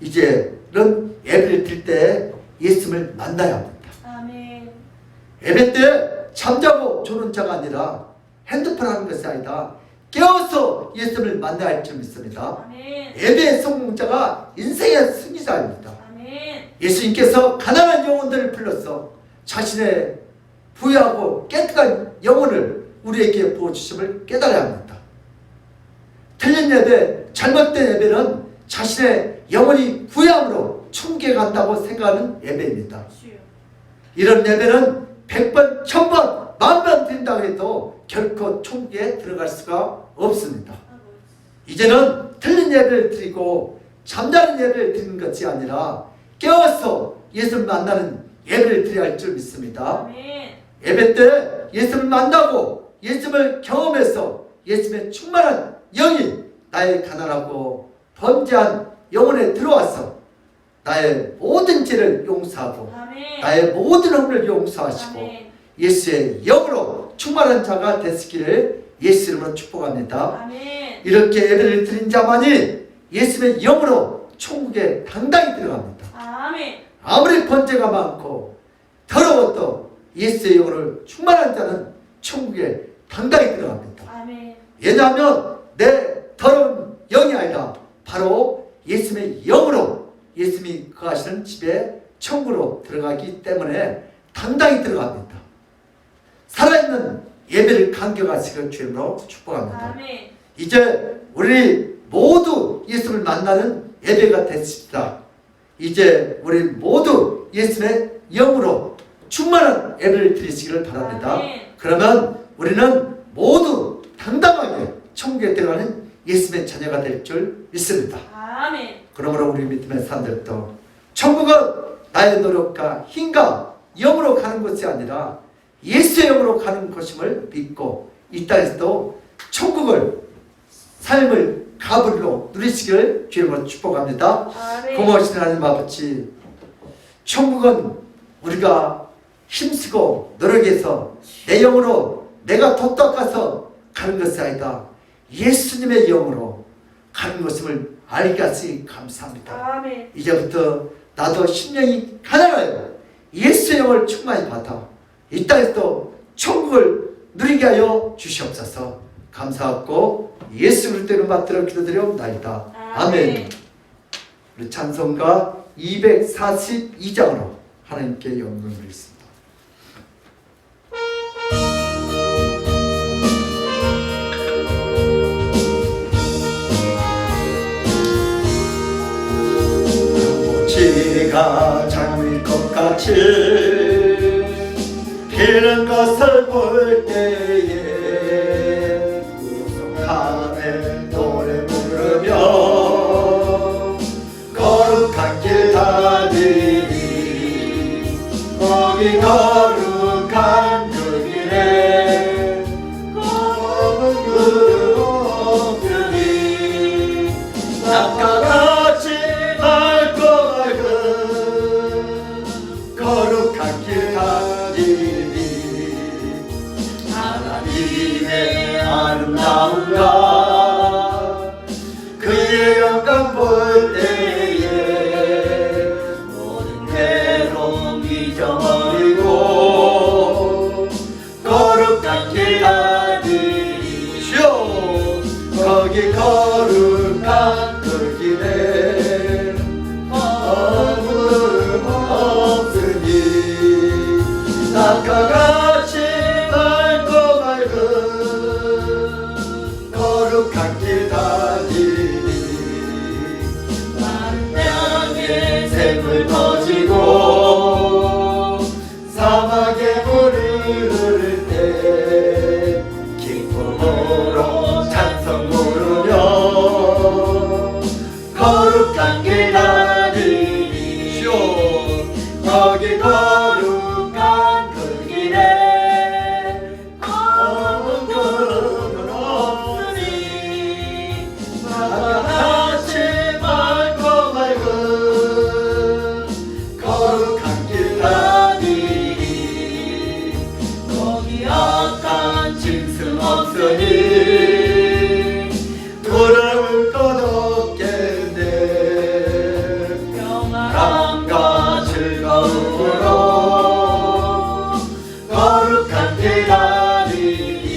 이제는 예배를 드릴 때 예수님을 만나야 합니다. 아멘. 예배 때 잠자고 조는 자가 아니라 핸드폰 하는 것이 아니다. 깨어서 예수님을 만나야 할 줄 믿습니다. 아멘. 예배의 성공자가 인생의 승리자입니다. 아멘. 예수님께서 가난한 영혼들을 불러서 자신의 부유하고 깨끗한 영혼을 우리에게 부어주심을 깨달아야 합니다. 틀린 예배, 잘못된 예배는 자신의 영혼이 부유함으로 천국에 간다고 생각하는 예배입니다. 이런 예배는 100번, 1000번, 10,000번 드린다고 해도 결코 천국에 들어갈 수가 없습니다. 이제는 틀린 예배를 드리고 잠자는 예배를 드리는 것이 아니라 깨어서 예수를 만나는 예배를 드려야 할 줄 믿습니다. 아멘. 예배 때 예수를 만나고 예수를 경험해서 예수의 충만한 영이 나의 가난하고 범죄한 영혼에 들어와서 나의 모든 죄를 용서하고 아멘. 나의 모든 허물을 용서하시고 아멘. 예수의 영으로 충만한 자가 되시기를 예수 이름으로 축복합니다. 아멘. 이렇게 예배를 드린 자만이 예수의 영으로 천국에 당당히 들어갑니다. 아멘. 아무리 번제가 많고 더러워도 예수의 영으로 충만한 자는 천국에 당당히 들어갑니다. 아멘. 왜냐하면 내 더러운 영이 아니라 바로 예수의 영으로 예수님이 거하시는 집에 천국으로 들어가기 때문에 당당히 들어갑니다. 살아있는 예배를 감격하시기를 주님으로 축복합니다. 아멘. 이제 우리 모두 예수를 만나는 예배가 됐습니다. 이제 우리 모두 예수님의 영으로 충만한 예배를 드리시기를 바랍니다. 아멘. 그러면 우리는 모두 당당하게 천국에 들어가는 예수님의 자녀가 될 줄 믿습니다. 아멘. 그러므로 우리 믿음의 사람들도 천국은 나의 노력과 힘과 영으로 가는 것이 아니라 예수의 영으로 가는 것임을 믿고 이 땅에서도 천국을 삶을 가불로 누리시기를 주님으로 축복합니다. 아멘. 고마우신 하나님 아버지, 천국은 우리가 힘쓰고 노력해서 내 영으로 내가 더 닦아서 가는 것이 아니다. 예수님의 영으로 가는 것임을 알게 하시니 감사합니다. 아멘. 이제부터 나도 심령이 가난하여 예수의 영을 충만히 받아 이 땅에서도 천국을 누리게 하여 주시옵소서. 감사하고 예수 그리스도로 받들어 기도드리옵나이다. 아멘. 우리 찬송가 242장으로 하나님께 영광을 드리겠습니다. 지가 잠일 것 같이 피는 것을 볼 때에 구속함에 노래 부르며 거룩한 길 다니리 거기 거룩한 그 길에 검은 구름 없으니 낮과 같이 맑고 맑은 거룩한 길 다니리 하나님의 아름다움과 그의 영광 볼 때에 모든 괴로움 잊어버리고 거룩한 길 다니리 주여 거기 거룩한 그 길에 어둠 없으니 낮과 같이 맑고 맑은 거룩한 길 다니니 땅에 샘을 터지고 사막에 물을 흐를 때 기쁨으로 찬송 부르며 거룩한 길 다니니 주여 거기 거룩한 그 길에 검은 구름은 없으니 낮과 같이 맑고 맑은 거룩한 길 다니니 거기 악한 짐승 없으니 두려울 것 없겠네 평안함과 즐거움으로 거룩한 길 다니니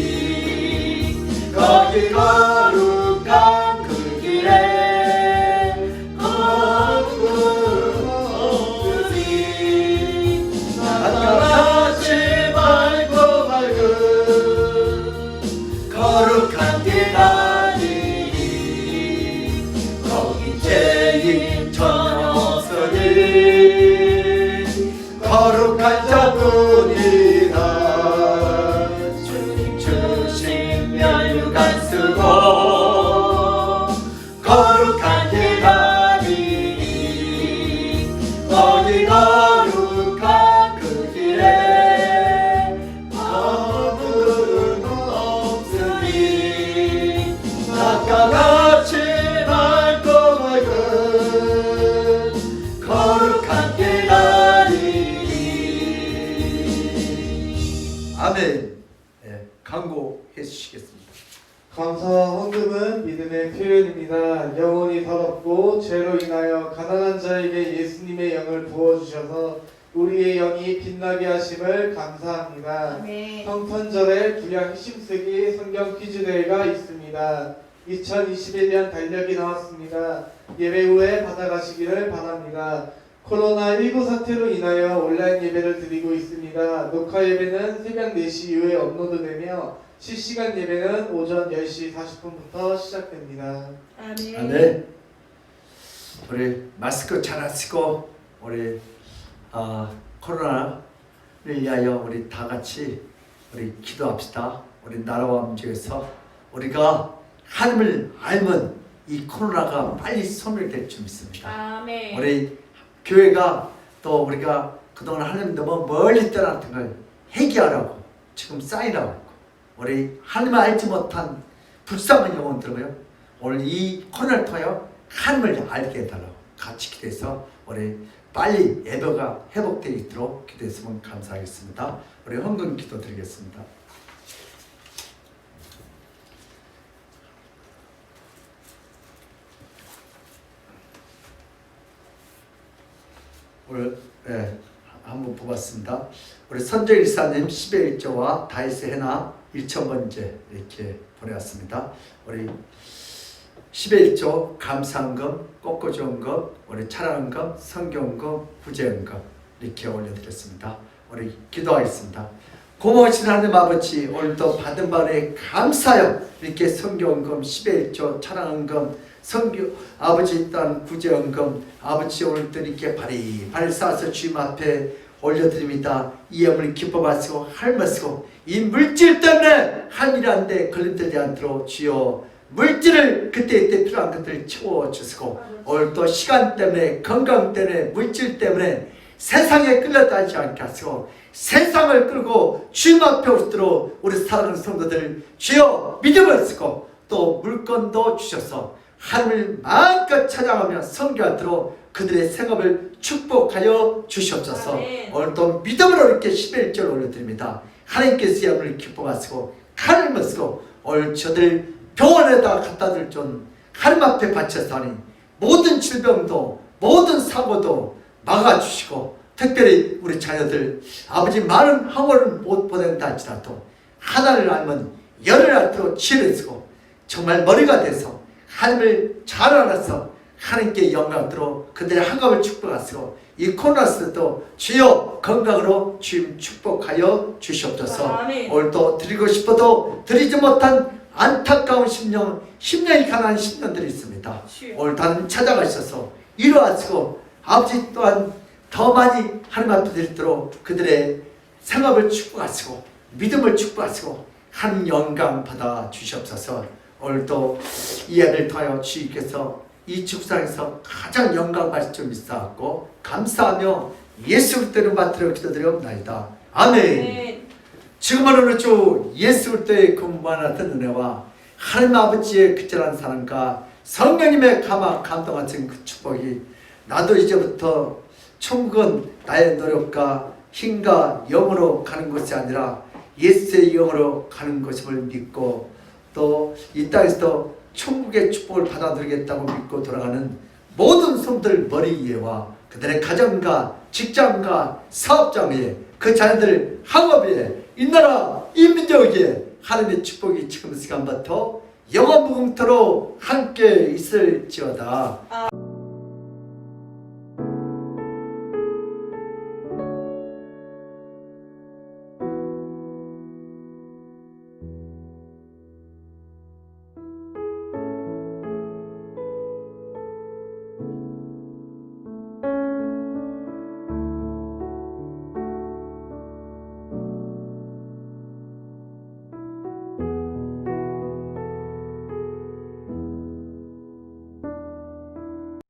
거기 거룩한 그 길에 검은 구름 없으니 낮과 같이 맑고 맑은 거룩한 길 다니니 거기 죄인 전혀 없으니 거룩한 자뿐이라 주님 주신 면류관 쓰고 거룩한 길 다니니 거기 거룩한 그 길에 검은 구름 없으니 낮과 같이 맑고 맑은 거룩한 길 다니니 아멘. 강구해 주시겠습니다. 감사와 헌금은 믿음의 표현입니다. 영혼이 더럽고 죄로 인하여 가난한 자에게 예수님의 영을 부어주셔서 우리의 영이 빛나게 하심을 감사합니다. 아멘. 성탄절에 구약 힘쓰기 성경 퀴즈 대회가 있습니다. 2021년 달력이 나왔습니다. 예배 후에 받아가시기를 바랍니다. 코로나19 사태로 인하여 온라인 예배를 드리고 있습니다. 녹화 예배는 새벽 4시 이후에 업로드되며 실시간 예배는 오전 10시 40분부터 시작됩니다. 아멘. 아멘. 우리 마스크 잘 하시고 우리 코로나를 위하여 우리 다 같이 우리 기도합시다. 우리 나라와 민족에서 우리가 하나님을 알면 이 코로나가 빨리 소멸될 줄 믿습니다. 아멘. 우리 교회가 또 우리가 그동안 하나님 너무 멀리 떠났던 걸 회개하라고 지금 사인하고 있고, 우리 하나님을 알지 못한 불쌍한 영혼들은요 오늘 이 코로나를 통하여 하나님을 알게 해달라고 같이 기도해서 우리 빨리 예배가 회복되어 있도록 기도했으면 감사하겠습니다. 우리 헌금 기도 드리겠습니다. 오늘 한번 뽑았습니다. 우리 선정일사님 10의 1조와 다이스 해나 1,000번째 이렇게 보내왔습니다. 우리 10의 1조 감사헌금, 꽃꽂이헌금, 우리 찬양헌금, 성경헌금, 구제헌금 이렇게 올려드렸습니다. 우리 기도하겠습니다. 고마우신 하나님 아버지, 오늘도 받은 바에 감사하여 이렇게 성경헌금, 10의 1조, 찬양헌금, 성교 아버지 땅 구제헌금 아버지 오늘도 이렇게 발이 쌓아서 주님 앞에 올려드립니다. 이 염을 기뻐 마시고 할머시고 이 물질 때문에 하늘한데 걸림들지 않도록 주여 물질을 그때 필요한 것들을 채워주시고 오늘도 시간 때문에 건강 때문에 물질 때문에 세상에 끌려다니지 않게 하시고 세상을 끌고 주님 앞에 오도록 우리 사랑하는 성도들 주여 믿음을 쓰고 또 물건도 주셔서 하나님을 마음껏 찾아가며 섬겨하도록 그들의 생업을 축복하여 주시옵소서. 아멘. 오늘도 믿음으로 이렇게 11절 올려드립니다. 하나님께서 이 양을 기뻐하시고 하나님을 쓰고 오늘 저들 병원에다 갖다 줄 좀 하나님 앞에 바쳐서니 모든 질병도 모든 사고도 막아주시고 특별히 우리 자녀들 아버지 많은 학원을 못 보낸다 할지라도 하나를 알면 열을 알도록 지혜를 쓰고 정말 머리가 돼서 하나님을 잘 알아서 하나님께 영광으로 그들의 학업을 축복하시고 이 코로나 시대도 주여 건강으로 주님 축복하여 주시옵소서. 아멘. 오늘도 드리고 싶어도 드리지 못한 안타까운 10년이 가난한 10년들이 있습니다. 오늘 단 찾아가셔서 이루어하시고 아버지 또한 더 많이 하나님 앞에 드리도록 그들의 생업을 축복하시고 믿음을 축복하시고 하나님 영광 받아 주시옵소서. 오늘도 이 예배를 통하여 주님께서 이 축상에서 가장 영광 받을 줄 믿사옵고 감사하며 예수 그리스도를 맡으려 기도드리옵나이다. 아멘. 네. 지금은 어느 주 예수 그리스도의 그 무한한 은혜와 하나님 아버지의 그절한 사랑과 성령님의 감동하신 그 축복이 나도 이제부터 천국은 나의 노력과 힘과 영으로 가는 것이 아니라 예수의 영으로 가는 것임을 믿고 또 이 땅에서도 천국의 축복을 받아들이겠다고 믿고 돌아가는 모든 성도들 머리 위에와 그들의 가정과 직장과 사업장 위에 그 자녀들 학업 위에 이 나라 이 민족 위에 하나님의 축복이 지금 시간부터 영원 무궁토록 함께 있을지어다.